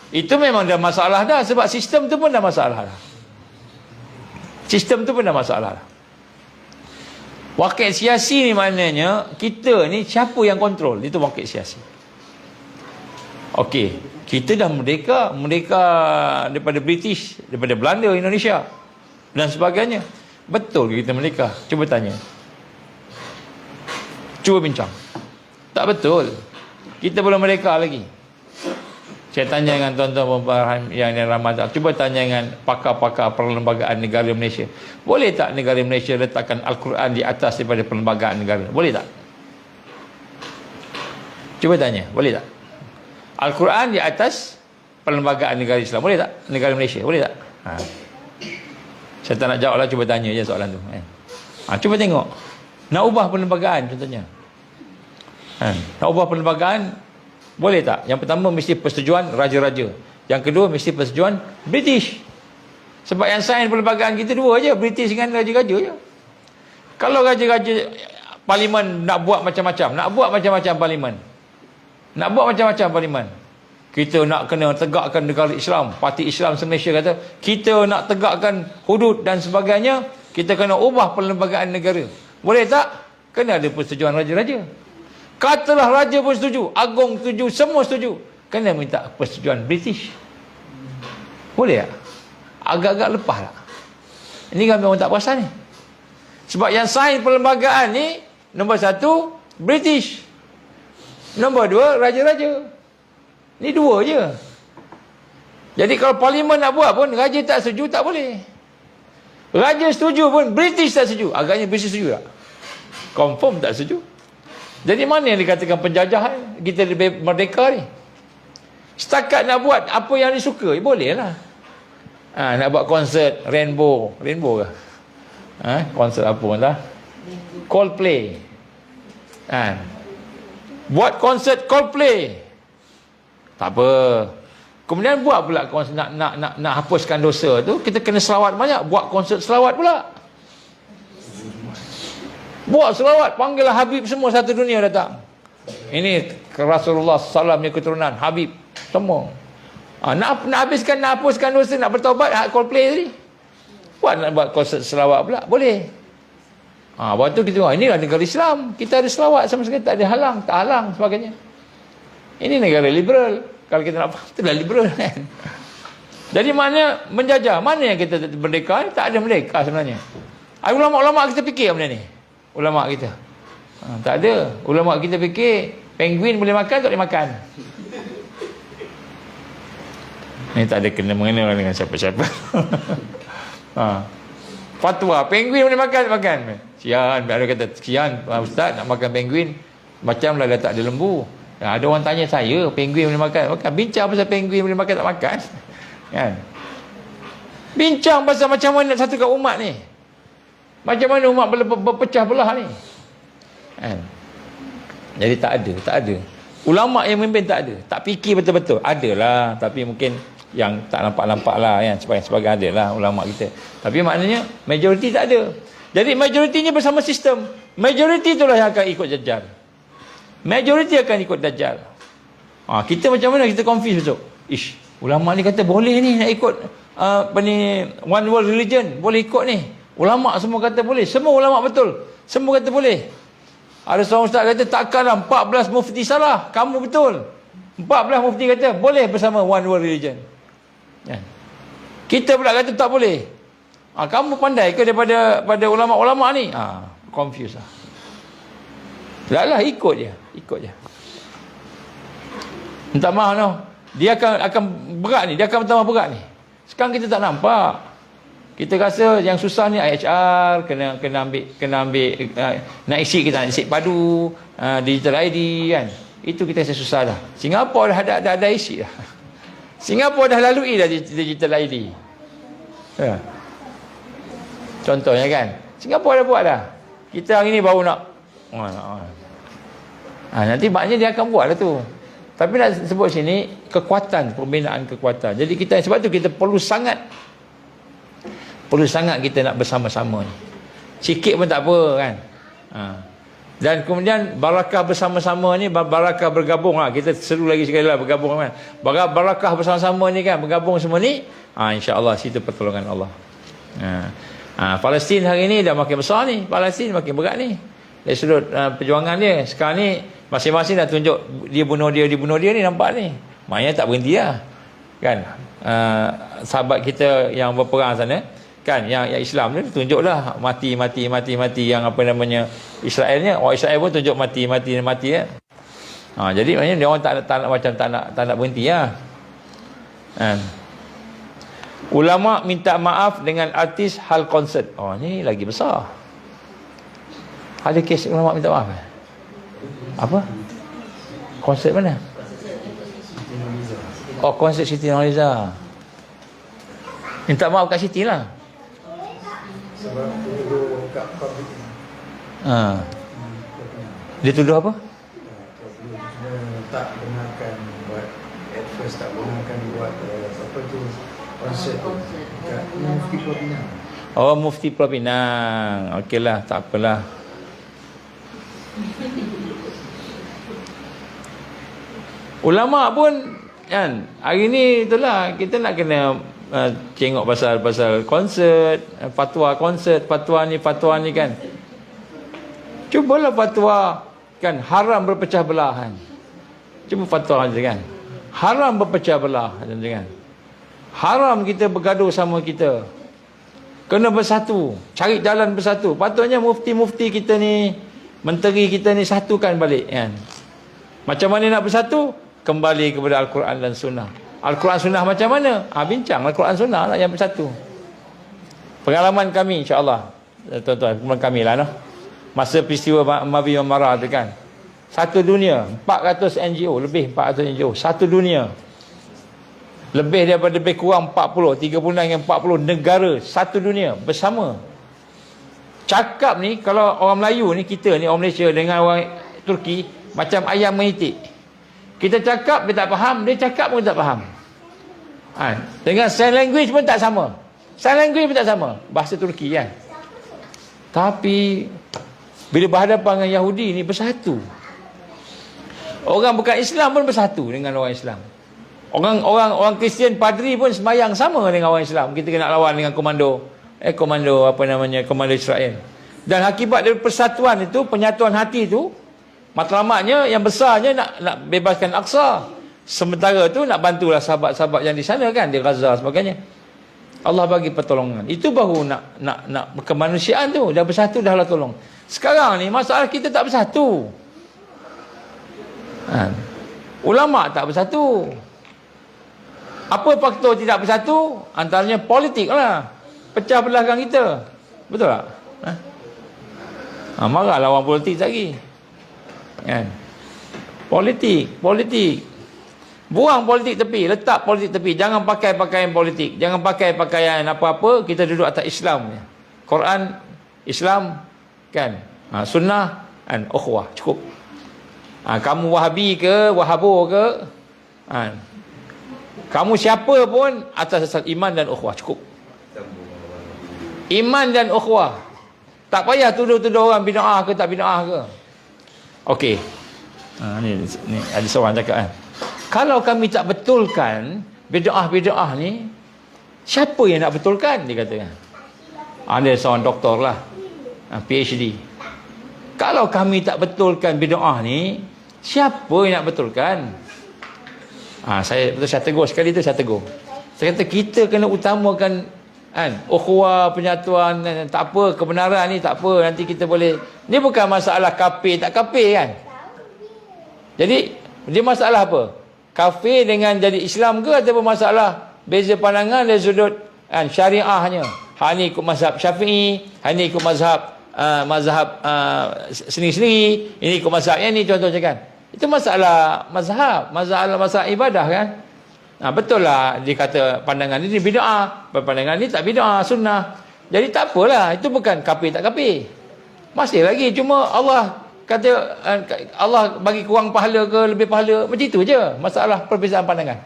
Itu memang dah masalah dah, sebab sistem tu pun dah masalah dah. Waqi' siasi ni maknanya kita ni siapa yang kontrol, itu waqi' siasi. Okey, kita dah merdeka daripada British, daripada Belanda, Indonesia dan sebagainya. Betul ke kita merdeka? Cuba tanya. Cuba bincang. Tak betul. Kita belum merdeka lagi. Saya tanya dengan tuan-tuan yang Ramadan, cuba tanya dengan pakar-pakar perlembagaan negara Malaysia. Boleh tak negara Malaysia letakkan Al-Quran di atas daripada perlembagaan negara? Boleh tak? Cuba tanya, boleh tak? Al-Quran di atas perlembagaan negara Islam, boleh tak? Negara Malaysia, boleh tak? Saya tak nak jawab lah, cuba tanya je soalan tu. Cuba tengok. Nak ubah perlembagaan contohnya. Nak ubah perlembagaan, boleh tak? Yang pertama mesti persetujuan raja-raja. Yang kedua mesti persetujuan British. Sebab yang sign perlembagaan kita dua je, British dengan raja-raja je. Kalau raja-raja parlimen nak buat macam-macam, parlimen. Nak buat macam-macam parlimen. Kita nak kena tegakkan negara Islam. Parti Islam se-Malaysia kata, kita nak tegakkan hudud dan sebagainya, kita kena ubah perlembagaan negara. Boleh tak? Kena ada persetujuan raja-raja. Katalah raja pun setuju, agung setuju, semua setuju, kena minta persetujuan British. Boleh tak? Agak-agak lepas tak? Ini kan memang tak perasan ni. Sebab yang sign perlembagaan ni, nombor satu, British. Nombor dua, raja-raja. Ni dua je. Jadi kalau parlimen nak buat pun, raja tak setuju, tak boleh. Raja setuju pun, British tak setuju. Agaknya British setuju tak? Confirm tak setuju. Jadi mana yang dikatakan penjajahan? Kita lebih merdeka ni. Setakat nak buat apa yang disuka, boleh lah. Nak buat konsert Rainbow ke? Konsert apa lah? Coldplay. Buat konsert Coldplay. Tak apa. Kemudian buat pula konsert, nak hapuskan dosa tu, kita kena selawat banyak. Buat konsert selawat pula. Buat selawat, panggillah Habib semua satu dunia datang. Ini Rasulullah SAW ni keturunan Habib semua. Nak hapuskan dosa, nak bertaubat, Coldplay tadi. Nak buat konsert selawat pula, boleh. Waktu kita tengok, inilah negara Islam, kita ada selawat sama sekali, tak ada tak halang sebagainya. Ini negara liberal. Kalau kita nak faham, itulah liberal kan. Jadi mana menjajah, mana yang kita merdeka? Tak ada merdeka sebenarnya. Ulama-ulama kita fikir benda ni. Ulama kita tak ada. Ulama kita fikir penguin boleh makan, tak boleh makan. Ini tak ada kena-mengena dengan siapa-siapa. Fatwa penguin boleh makan. Sian, ada kata sian ustaz nak makan penguin, macamlah dah tak ada lembu. Ada orang tanya saya, penguin boleh makan? Bincang pasal penguin boleh makan tak makan kan? Bincang pasal macam mana nak satukan umat ni, macam mana umat berpecah belah ni kan? Jadi tak ada ulama yang memimpin, tak ada, tak fikir betul-betul. Adalah, tapi mungkin yang tak nampak-nampak lah kan, sebagai ada lah ulama kita, tapi maknanya majoriti tak ada. Jadi majoritinya bersama sistem. Majoriti itulah yang akan ikut Dajjal. Majoriti akan ikut Dajjal. Kita macam mana kita confuse besok? Ulama ni kata boleh ni nak ikut one world religion, boleh ikut ni. Ulama semua kata boleh. Semua ulama betul. Semua kata boleh. Ada seorang ustaz kata takkanlah 14 mufti salah. Kamu betul. 14 mufti kata boleh bersama one world religion. Kita pula kata tak boleh. Kamu pandai ke daripada ulama-ulama ni? Confuse lah. Taklah, ikut je. Minta maaf no. Dia akan berat ni, dia akan bertambah berat ni. Sekarang kita tak nampak. Kita rasa yang susah ni IHR, kena ambil nak isi, kita nak isi padu, digital ID kan. Itu kita rasa susah dah. Singapura dah ada isi dah. Singapura dah lalui dah digital ID. Contohnya kan, Singapura dah buat dah. Kita hari ni baru nak nanti maknanya dia akan buat lah tu. Tapi nak sebut sini kekuatan, pembinaan kekuatan. Jadi kita, sebab tu kita perlu sangat kita nak bersama-sama ni. Sikit pun tak apa kan. Dan kemudian barakah bersama-sama ni, barakah bergabung lah. Kita seru lagi sekali lah bergabung kan. Barakah bersama-sama ni kan, bergabung semua ni, insya-Allah situ pertolongan Allah. Palestin hari ni dah makin besar ni, Palestin makin berat ni. Dari sudut perjuangan dia sekarang ni, masing-masing dah tunjuk dia bunuh dia ni, nampak ni. Maknanya tak berhenti lah. Kan? Sahabat kita yang berperang sana, kan, yang Islam ni tunjuklah mati yang apa namanya Israelnya. Orang Israel pun tunjuk mati ya. Jadi maknanya dia orang tak nak berhenti lah. Kan? Ulama minta maaf dengan artis hal konsert. Ni lagi besar. Ada kes ulama minta maaf. Apa? Konsert mana? Konsert Siti Nurhaliza. Minta maaf kat Siti lah. Sebab tuduh kat public. Dia tuduh apa? Tak benarkan buat, at first tak benarkan buat apa tu, konsert kat Mufti Pulau Pinang. Mufti Pulau Pinang. Okeylah, tak apalah. Ulama pun kan hari ni itulah kita nak kena tengok pasal konsert, fatwa ni kan. Cubalah fatwa kan haram berpecah belahan. Cuba fatwa aja kan. Haram berpecah belah kan. Haram kita bergaduh sama kita. Kena bersatu, cari jalan bersatu. Patutnya mufti-mufti kita ni, menteri kita ni satukan balik kan. Macam mana nak bersatu? Kembali kepada Al-Quran dan Sunnah. Al-Quran Sunnah macam mana? Bincang Al-Quran Sunnah lah yang bersatu. Pengalaman kami insya-Allah. Tuan-tuan, pengalaman kami lah noh. Masa peristiwa Mabi Marah tu kan. Satu dunia, 400 NGO, lebih 400 NGO, satu dunia. Lebih daripada lebih kurang 30 dengan 40 negara satu dunia bersama. Cakap ni kalau orang Melayu ni, kita ni orang Malaysia dengan orang Turki macam ayam mengitik. Kita cakap dia tak faham, dia cakap pun tak faham. Dengan sign language pun tak sama. Sign language pun tak sama. Bahasa Turki kan. Tapi bila berhadapan dengan Yahudi ni bersatu. Orang bukan Islam pun bersatu dengan orang Islam. Orang Kristian padri pun semayang sama dengan orang Islam. Kita kena lawan dengan komando Israel. Dan akibat dari persatuan itu, penyatuan hati itu, matlamatnya yang besarnya nak bebaskan Aqsa. Sementara tu nak bantulah sahabat-sahabat yang di sana kan, di Gaza sebagainya. Allah bagi pertolongan. Itu baru nak kemanusiaan tu. Dah bersatu dah Allah tolong. Sekarang ni masalah kita tak bersatu. Ulama tak bersatu. Apa faktor tidak bersatu? Antaranya politik lah. Pecah belahkan kita. Betul tak? Marah lawan politik lagi. Kan? Politik. Buang politik tepi, letak politik tepi. Jangan pakai pakaian politik. Jangan pakai pakaian apa-apa. Kita duduk atas Islam. Quran, Islam, kan? Sunnah, kan? Ukhuwah. Cukup. Kamu Wahabi ke, Wahabo ke, kamu siapa pun atas asas iman dan ukhuwah. Cukup. Iman dan ukhuwah. Tak payah tuduh-tuduh orang bid'ah ke tak bid'ah ke. Okey. Ni ada seorang cakap kan. Kalau kami tak betulkan bid'ah ni, siapa yang nak betulkan? Dia kata kan. Ada seorang doktor lah, PhD. Kalau kami tak betulkan bid'ah ni, siapa yang nak betulkan? Saya tegur sekali tu, saya tegur. Saya kata kita kena utamakan ukhuwah, penyatuan, tak apa, kebenaran ni tak apa, nanti kita boleh. Ni bukan masalah kafir tak kafir kan. Jadi dia masalah apa? Kafir dengan jadi Islam ke, ataupun masalah beza pandangan dari sudut syariahnya. Hal ni ikut mazhab Syafi'i, hal ni ikut mazhab sendiri-sendiri, ini ikut mazhab yang ni, contohnya kan. Itu masalah mazhab, masalah ibadah kan. Betul lah dia kata pandangan ni bid'ah, pandangan ni tak bid'ah, sunnah. Jadi tak apalah, itu bukan kafir tak kafir. Masih lagi, cuma Allah kata Allah bagi kurang pahala ke lebih pahala, macam itu je masalah perbezaan pandangan.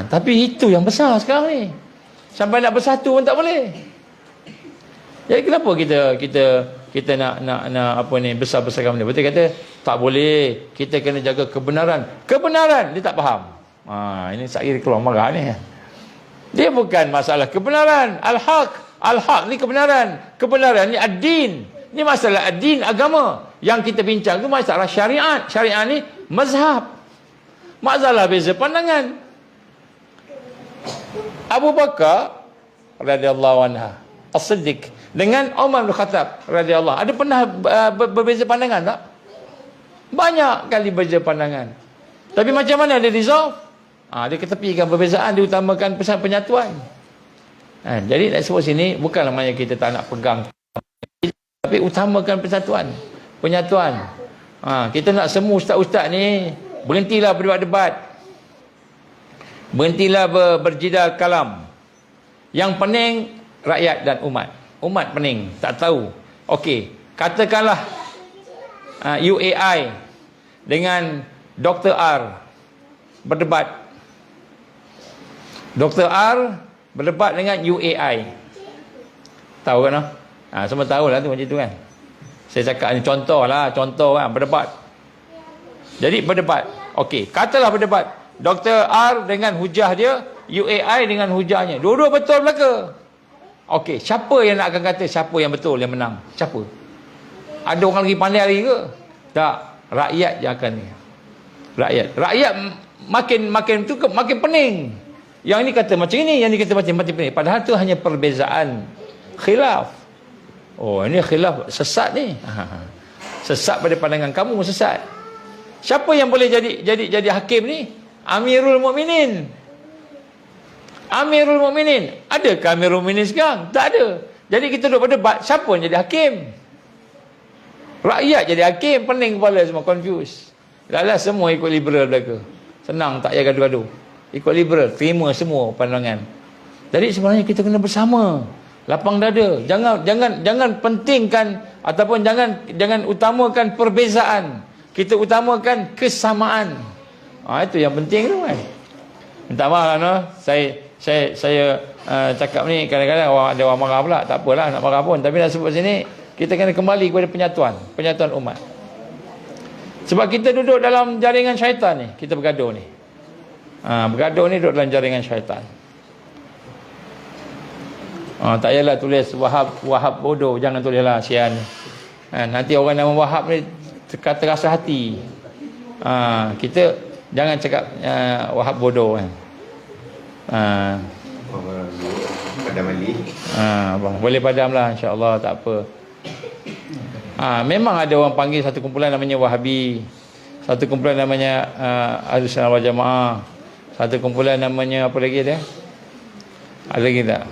Tapi itu yang besar sekarang ni. Sampai nak bersatu pun tak boleh. Jadi kenapa kita nak apa ni besar-besarkan benda? Betul kata tak boleh, kita kena jaga kebenaran. Kebenaran dia tak faham. Ini saya keluar marah ni. Dia bukan masalah kebenaran, al-haq ni kebenaran. Kebenaran ni ad-din. Ni masalah ad-din, agama. Yang kita bincang tu masalah syariat. Syariat ni mazhab. Masalah beza pandangan. Abu Bakar radhiyallahu anha As-Siddiq dengan Umar bin Khattab radhiyallahu, ada pernah berbeza pandangan tak? Banyak kali berbeza pandangan. Tapi macam mana dia resolve? Dia ketepikan perbezaan, dia utamakan pesan penyatuan. Jadi nak sebut sini bukanlah maknanya kita tak nak pegang, tapi utamakan persatuan, penyatuan. Kita nak semua ustaz-ustaz ni berhentilah berdebat-debat, berhentilah berjidal kalam. Yang pening rakyat dan umat. Umat pening, tak tahu. Okey, katakanlah UAI dengan Dr. R berdebat. Dr. R berdebat dengan UAI. Tahu kan? Semua tahu lah tu macam tu kan. Saya cakap ni contoh kan, berdebat. Jadi berdebat. Okey, katalah berdebat. Dr. R dengan hujah dia, UAI dengan hujahnya. Dua-dua betul belaka. Okey, siapa yang nak akan kata siapa yang betul, yang menang? Siapa? Ada orang lagi pandai lagi ke? Tak, rakyat yang akan ni. Rakyat makin tu makin pening. Yang ini kata macam ini, yang ini kata macam pening. Padahal tu hanya perbezaan khilaf. Oh, ini khilaf sesat ni. Sesat pada pandangan kamu, sesat. Siapa yang boleh jadi hakim ni? Amirul Mukminin. Amirul Mukminin. Adakah Amirul Mukminin sekarang? Tak ada. Jadi kita duduk berdebat, siapa yang jadi hakim? Rakyat jadi hakim, pening kepala semua, confused. Dah semua ikut liberal belaka. Senang, tak payah gaduh-gaduh. Ikut liberal, terima semua pandangan. Jadi sebenarnya kita kena bersama, lapang dada. Jangan pentingkan ataupun jangan utamakan perbezaan. Kita utamakan kesamaan. Itu yang penting tu kan. Minta maaf lah, saya cakap ni kadang-kadang ada orang marah pula. Tak apalah nak marah pun, tapi nak sebut sini kita kena kembali kepada penyatuan umat. Sebab kita duduk dalam jaringan syaitan ni, kita bergaduh ni. Bergaduh ni duduk dalam jaringan syaitan. Tak payahlah tulis Wahab bodoh, jangan tulislah sian. Nanti orang nama Wahab ni terasa hati. Kita jangan cakap Wahab bodoh kan. Padam Ali. Boleh padam lah, insya-Allah, tak apa. Memang ada orang panggil satu kumpulan namanya Wahabi, satu kumpulan namanya Ahlus Sunnah wal Jamaah, satu kumpulan namanya apa lagi dia? Ada lagi tak?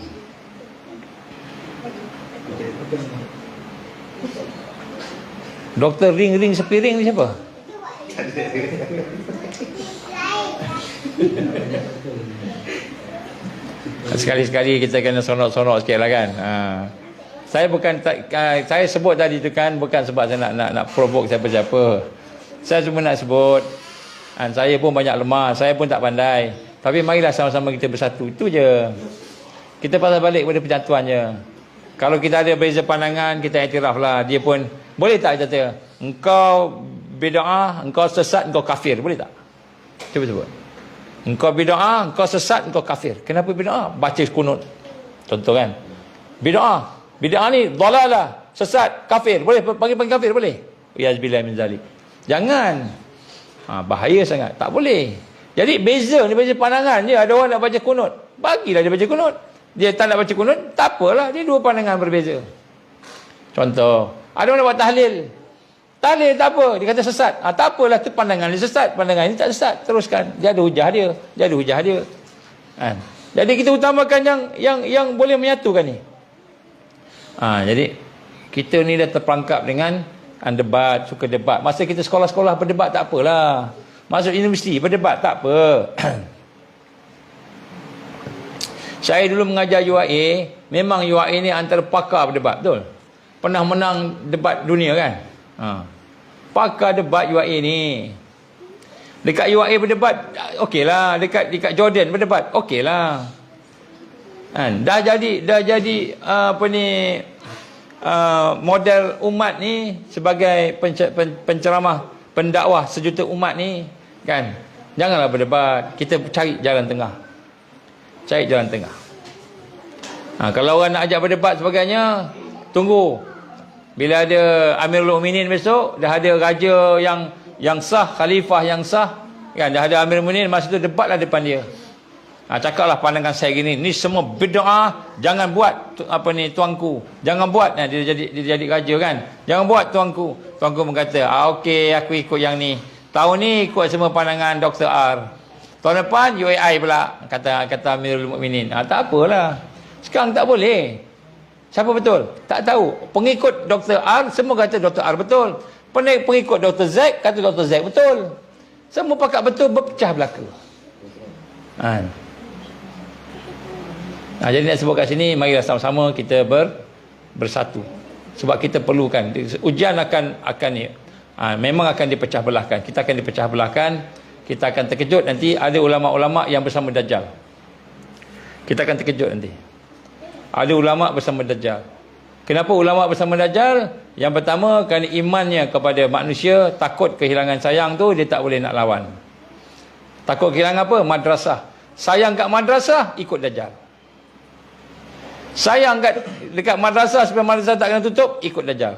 Doktor ring sepiring ni siapa? Sekali-sekali kita kena sonok-sonok sikit lah kan. Saya sebut tadi tu kan bukan sebab saya nak provoke siapa-siapa. Saya cuma nak sebut saya pun banyak lemah, saya pun tak pandai. Tapi marilah sama-sama kita bersatu. Itu je. Kita pasal balik kepada penyatuan je. Kalau kita ada beza pandangan, kita iktiraf lah. Dia pun boleh tak kata engkau bid'ah, engkau sesat, engkau kafir, boleh tak? Cuba sebut. Engkau bid'ah, engkau sesat, engkau kafir. Kenapa bid'ah? Baca kunut. Contoh kan. Bid'ah ni dhalalah, sesat, kafir. Boleh panggil kafir boleh? Yazbillah min zalik. Jangan. Bahaya sangat. Tak boleh. Jadi beza ni beza pandangan je. Ada orang nak baca kunut, bagilah dia baca kunut. Dia tak nak baca kunut, tak apalah, dia dua pandangan berbeza. Contoh, ada orang nak buat tahlil tak apa, dia kata sesat. Tak apalah, tu pandangan dia sesat, pandangan ini tak sesat, teruskan. Dia ada hujah dia. Jadi kita utamakan yang boleh menyatukan ni. Jadi kita ni dah terperangkap dengan debat, suka debat. Masa kita sekolah-sekolah berdebat tak apalah. Masuk universiti berdebat tak apa. Saya dulu mengajar UAE, memang UAE ni antara pakar berdebat, betul? Pernah menang debat dunia kan? Pakar debat UAE ni. Dekat UAE berdebat, okeylah. Dekat Jordan berdebat, okeylah. Dah jadi apa ni, model umat ni sebagai penceramah, pendakwah sejuta umat ni kan. Janganlah berdebat, kita cari jalan tengah. Kalau orang nak ajak berdebat sebagainya, tunggu bila ada Amirul Mukminin besok, dah ada raja yang sah, khalifah yang sah, Kan dah ada Amirul Mukminin, masa tu debatlah depan dia. Cakaplah pandangan saya gini, ni semua bid'ah, jangan buat tuanku. Jangan buat. Dia jadi raja kan. Jangan buat tuanku. Tuanku berkata, okey, aku ikut yang ni. Tahun ni ikut semua pandangan Dr. R. Tahun depan UAI pula, kata Amirul Mukminin. Tak apalah. Sekarang tak boleh. Siapa betul? Tak tahu. Pengikut Dr. R semua kata Dr. R betul. Pengikut Dr. Z kata Dr. Z betul. Semua pakat betul, berpecah belaka. Jadi nak sebut kat sini, marilah sama-sama kita bersatu. Sebab kita perlukan. Ujian akan ni. Memang akan dipecah belahkan. Kita akan dipecah belahkan. Kita akan terkejut nanti ada ulama-ulama yang bersama Dajjal. Kita akan terkejut nanti. Ada ulama bersama Dajjal. Kenapa ulama bersama Dajjal? Yang pertama, kerana imannya kepada manusia, takut kehilangan sayang tu, dia tak boleh nak lawan. Takut kehilangan apa? Madrasah. Sayang kat madrasah, ikut Dajjal. Sayang dekat madrasah supaya madrasah tak kena tutup, ikut Dajjal.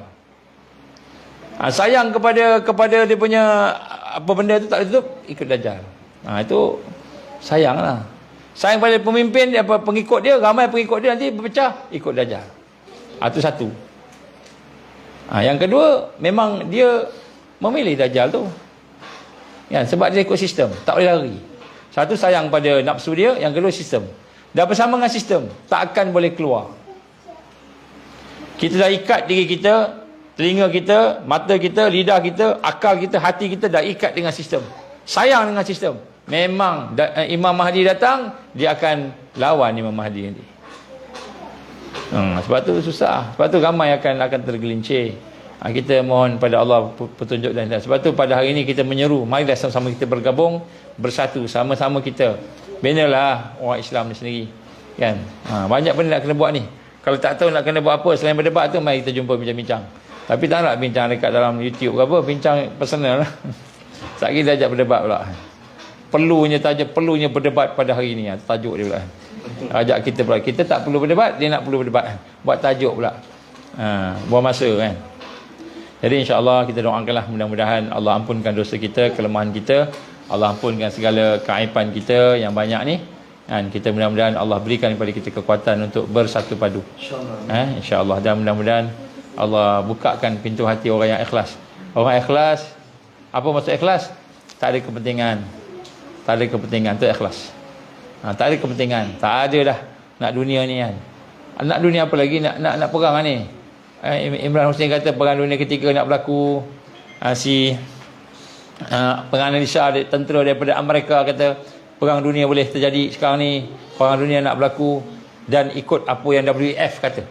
Sayang kepada dia punya apa benda tu tak tutup, ikut Dajjal. Itu sayanglah. Sayang pada pemimpin, pengikut dia, ramai pengikut dia nanti berpecah, ikut Dajjal. Itu satu. Yang kedua, memang dia memilih Dajjal tu. Ya, sebab dia ikut sistem, tak boleh lari. Satu, sayang pada nafsu dia, yang kedua sistem. Dah bersama dengan sistem, tak akan boleh keluar. Kita dah ikat diri kita, telinga kita, mata kita, lidah kita, akal kita, hati kita dah ikat dengan sistem. Sayang dengan sistem. Memang Imam Mahdi datang, dia akan lawan Imam Mahdi nanti. Sebab tu susah. Sebab tu ramai akan tergelincir. Kita mohon pada Allah petunjuk dan hidayah. Sebab tu pada hari ini kita menyeru, marilah sama-sama kita bergabung, bersatu, sama-sama kita benalah orang Islam ni sendiri. Kan? Banyak benda nak kena buat ni. Kalau tak tahu nak kena buat apa selain berdebat tu, mari kita jumpa bincang-bincang. Tapi tak nak bincang dekat dalam YouTube ke apa, bincang personal lah. Tak kira ajak berdebat pula. Perlunya berdebat pada hari ni, tajuk dia pula. Ajak kita pula. Kita tak perlu berdebat, dia nak perlu berdebat. Buat tajuk pula. Buang masa kan. Jadi insya-Allah kita doakanlah mudah-mudahan Allah ampunkan dosa kita, kelemahan kita. Allah ampunkan segala keaiban kita yang banyak ni. Dan kita mudah-mudahan Allah berikan kepada kita kekuatan untuk bersatu padu. InsyaAllah. InsyaAllah. Dan mudah-mudahan Allah bukakan pintu hati orang yang ikhlas. Orang ikhlas, apa maksud ikhlas? Tak ada kepentingan. Tak ada kepentingan, tu ikhlas. Tak ada kepentingan. Tak ada dah nak dunia ni kan. Nak dunia apa lagi? Nak perang ni. Imran Hussein kata perang dunia ketiga nak berlaku. Penganalisa tentera daripada Amerika kata perang dunia boleh terjadi sekarang ni. Perang dunia nak berlaku. Dan ikut apa yang WEF kata.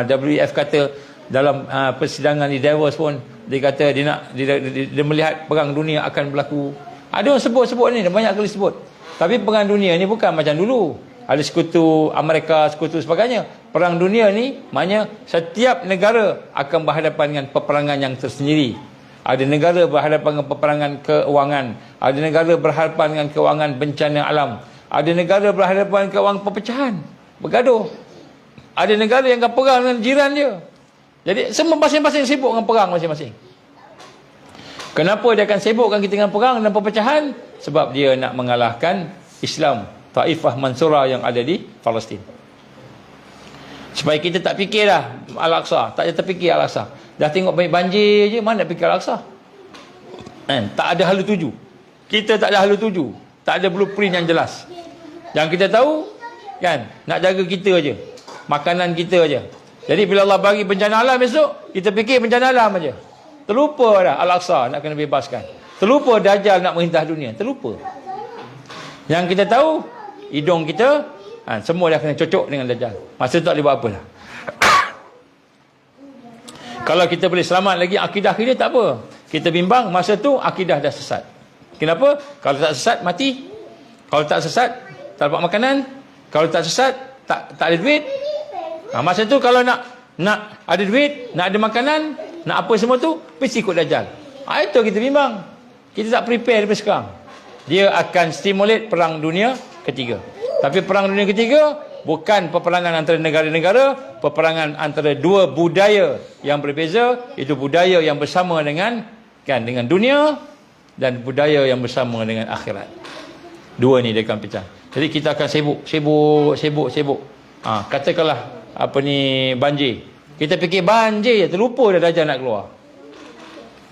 WEF kata dalam persidangan di Davos pun dia kata dia melihat perang dunia akan berlaku. Ada orang sebut ni, banyak kali sebut. Tapi perang dunia ni bukan macam dulu. Ada sekutu Amerika, sekutu sebagainya. Perang dunia ni maknanya setiap negara akan berhadapan dengan peperangan yang tersendiri. Ada negara berhadapan dengan peperangan keuangan. Ada negara berhadapan dengan keuangan bencana alam. Ada negara berhadapan dengan keuangan perpecahan, bergaduh. Ada negara yang akan perang dengan jiran dia. Jadi semua masing-masing sibuk dengan perang masing-masing. Kenapa dia akan sibukkan kita dengan perang dan perpecahan? Sebab dia nak mengalahkan Islam, Taifah Mansurah yang ada di Palestin. Supaya kita tak fikirlah Al-Aqsa, tak terfikir Al-Aqsa. Dah tengok banyak banjir je, mana nak fikir Al-Aqsa? Tak ada hala tuju. Kita tak ada hala tuju, tak ada blueprint yang jelas. Yang kita tahu kan, nak jaga kita aja, makanan kita aja. Jadi bila Allah bagi bencana alam esok, kita fikir bencana alam aja. Terlupa dah Al-Aqsa nak kena bebaskan. Terlupa Dajjal nak merintah dunia. Terlupa. Yang kita tahu, hidung kita semua dah kena cocok dengan Dajjal. Masa tu tak boleh buat apa dah. Kalau kita boleh selamat lagi akidah kita, tak apa. Kita bimbang, masa tu akidah dah sesat. Kenapa? Kalau tak sesat, mati. Kalau tak sesat, tak dapat makanan. Kalau tak sesat, tak ada duit. Masa tu kalau nak ada duit, nak ada makanan, nak apa semua tu, mesti ikut Dajjal. Itu kita bimbang. Kita tak prepare daripada sekarang. Dia akan stimulate perang dunia ketiga. Tapi perang dunia ketiga bukan peperangan antara negara-negara, peperangan antara dua budaya yang berbeza. Itu budaya yang bersama dengan dunia dan budaya yang bersama dengan akhirat. Dua ni dia akan pecah. Jadi kita akan sibuk. Katakanlah apa ni, banjir. Kita fikir banjir je, terlupa dah Dajjal nak keluar.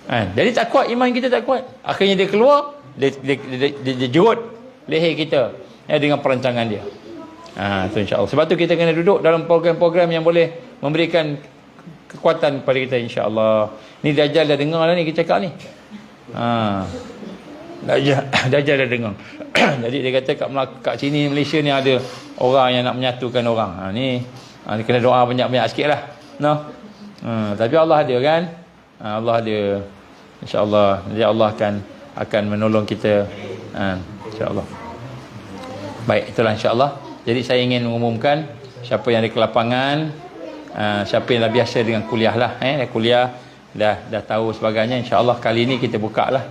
Jadi tak kuat, iman kita tak kuat. Akhirnya dia keluar, dia jerut leher kita dengan perancangan dia. Tu insya-Allah. Sebab tu kita kena duduk dalam program-program yang boleh memberikan kekuatan kepada kita, insya-Allah. Ni Dajjal dah dengar dah ni kita cakap ni. Dajjal dah dengar. Jadi dia kata kat sini Malaysia ni ada orang yang nak menyatukan orang. Ni kena doa banyak-banyak sikitlah. Tapi Allah ada kan? Allah ada. InsyaAllah. Jadi Allah akan menolong kita. InsyaAllah. Baik, itulah insyaAllah. Jadi saya ingin mengumumkan siapa yang ada kelapangan, siapa yang dah biasa dengan kuliah lah, kuliah dah tahu sebagainya, insyaAllah kali ini kita buka lah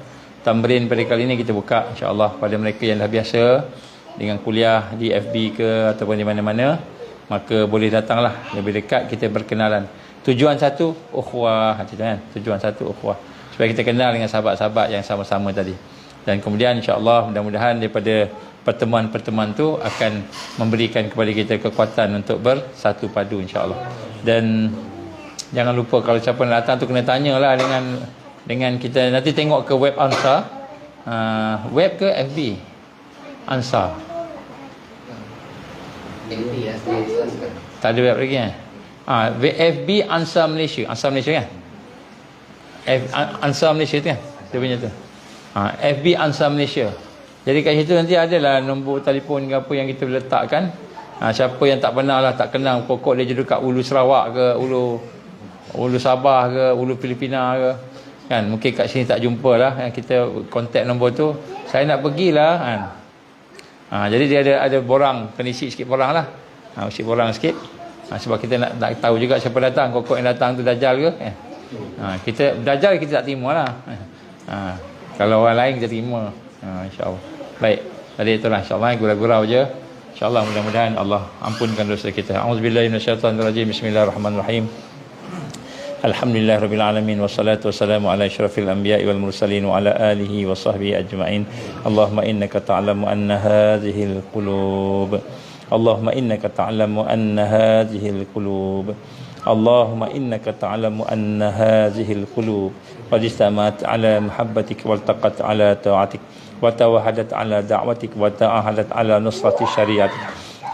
tamrin. Pada kali ini kita buka insyaAllah pada mereka yang dah biasa dengan kuliah di FB ke ataupun di mana-mana, maka boleh datanglah lebih dekat, kita berkenalan. Tujuan satu, ukhuwah, kan? Tujuan satu, ukhuwah, supaya kita kenal dengan sahabat-sahabat yang sama-sama tadi. Dan kemudian insya-Allah mudah-mudahan daripada pertemuan-pertemuan tu akan memberikan kepada kita kekuatan untuk bersatu padu, insya-Allah. Dan jangan lupa kalau siapa nak datang tu kena tanyalah dengan kita. Nanti tengok ke web Ansar, web ke FB Ansar. Tak ada web lagi kan? FB Ansar Malaysia. Ansar Malaysia kan? Ansar Malaysia tu kan? Dia punya tu. FB Ansar Malaysia. Jadi kat situ nanti adalah nombor telefon ke apa yang kita letakkan. Siapa yang tak pernah lah, tak kenal pokok dia je dekat Ulu Sarawak ke, Ulu Sabah ke, Ulu Filipina ke, kan, mungkin kat sini tak jumpa lah, kita kontak nombor tu. Saya nak pergilah kan. Jadi dia ada borang, kena isi sikit borang lah. Isi borang sikit. Sebab kita nak tahu juga siapa datang. Kokok yang datang tu Dajjal ke? Kita Dajjal kita tak terima lah. Kalau orang lain kita terima. InsyaAllah. Baik. Tadi itulah insyaAllah, gurau-gurau je. InsyaAllah mudah-mudahan Allah ampunkan dosa kita. A'udzubillahi minasyaitanirrajim. Bismillahirrahmanirrahim. Alhamdulillahirabbil alamin, wassalatu wassalamu ala asyrafil anbiya'i wal mursalin wa ala alihi wa sahbihi ajma'in. Allahumma innaka ta'lamu anna hadhil qulub. Allahumma innaka ta'lamu anna hadhil qulub. Allahumma innaka ta'lamu anna hadhil qulub qad istamat ala muhabbatik wal taqat ala ta'atik wa tawahadat ala da'watik wa ta'ahadat ala nusrati syariatik.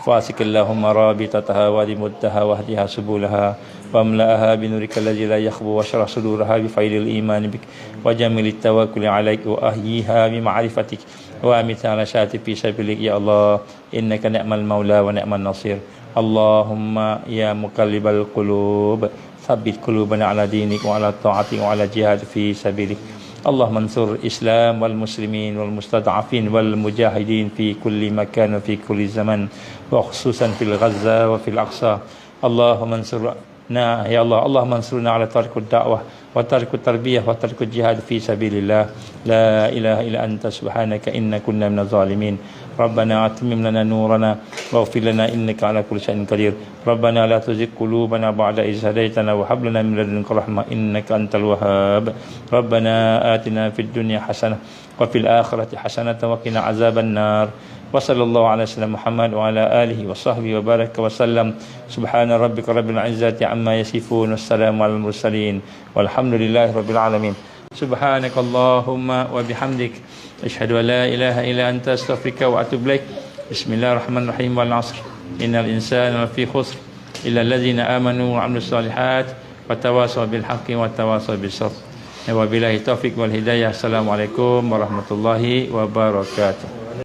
Fasik Allahumma rabitataha wa limuddaha wahdiha subulaha واملأها بنورك الذي لا يخبو واشرح صدورها بفيض الإيمان بك وجمل التوكل عليك وأحييها بمعرفتك وأمت على شاتي في سبيلك يا الله إنك نعم المولى ونعم النصير. اللهم يا مقلب القلوب ثبت قلوبنا على دينك وعلى طاعتك وعلى جهاد في سبيلك. اللهم انصر الإسلام والمسلمين والمستضعفين والمجاهدين في كل مكان وفي كل زمن وخصوصا في غزة وفي الأقصى. اللهم انصر يا الله اللهم انصرنا على ترك الدعوة وترك التربية وترك الجهاد في سبيل الله. لا إله إلا أنت سبحانك إنا كنا من الظالمين. ربنا أتمم لنا نورنا واغفر لنا إنك على كل شيء قدير. ربنا لا تزغ قلوبنا بعد إذ هديتنا وهب لنا من لدنك رحمة إنك أنت الوهاب. ربنا آتنا في الدنيا حسنة وفي الآخرة حسنة وقنا عذاب النار. وصلى الله على سيدنا محمد وعلى آله وصحبه وبارك وسلم. سبحان ربك رب العزة عما يصفون والسلام على المرسلين والحمد لله رب العالمين. سبحانك اللهم وبحمدك أشهد أن لا إله إلا أنت أستغفرك وأتوب إليك. بسم الله الرحمن الرحيم. والعصر إن الإنسان لفي خسر إلا الذين آمنوا وعملوا الصالحات وتواصوا بالحق وتواصوا بالصبر. وبالله التوفيق والهداية. السلام عليكم ورحمة الله وبركاته.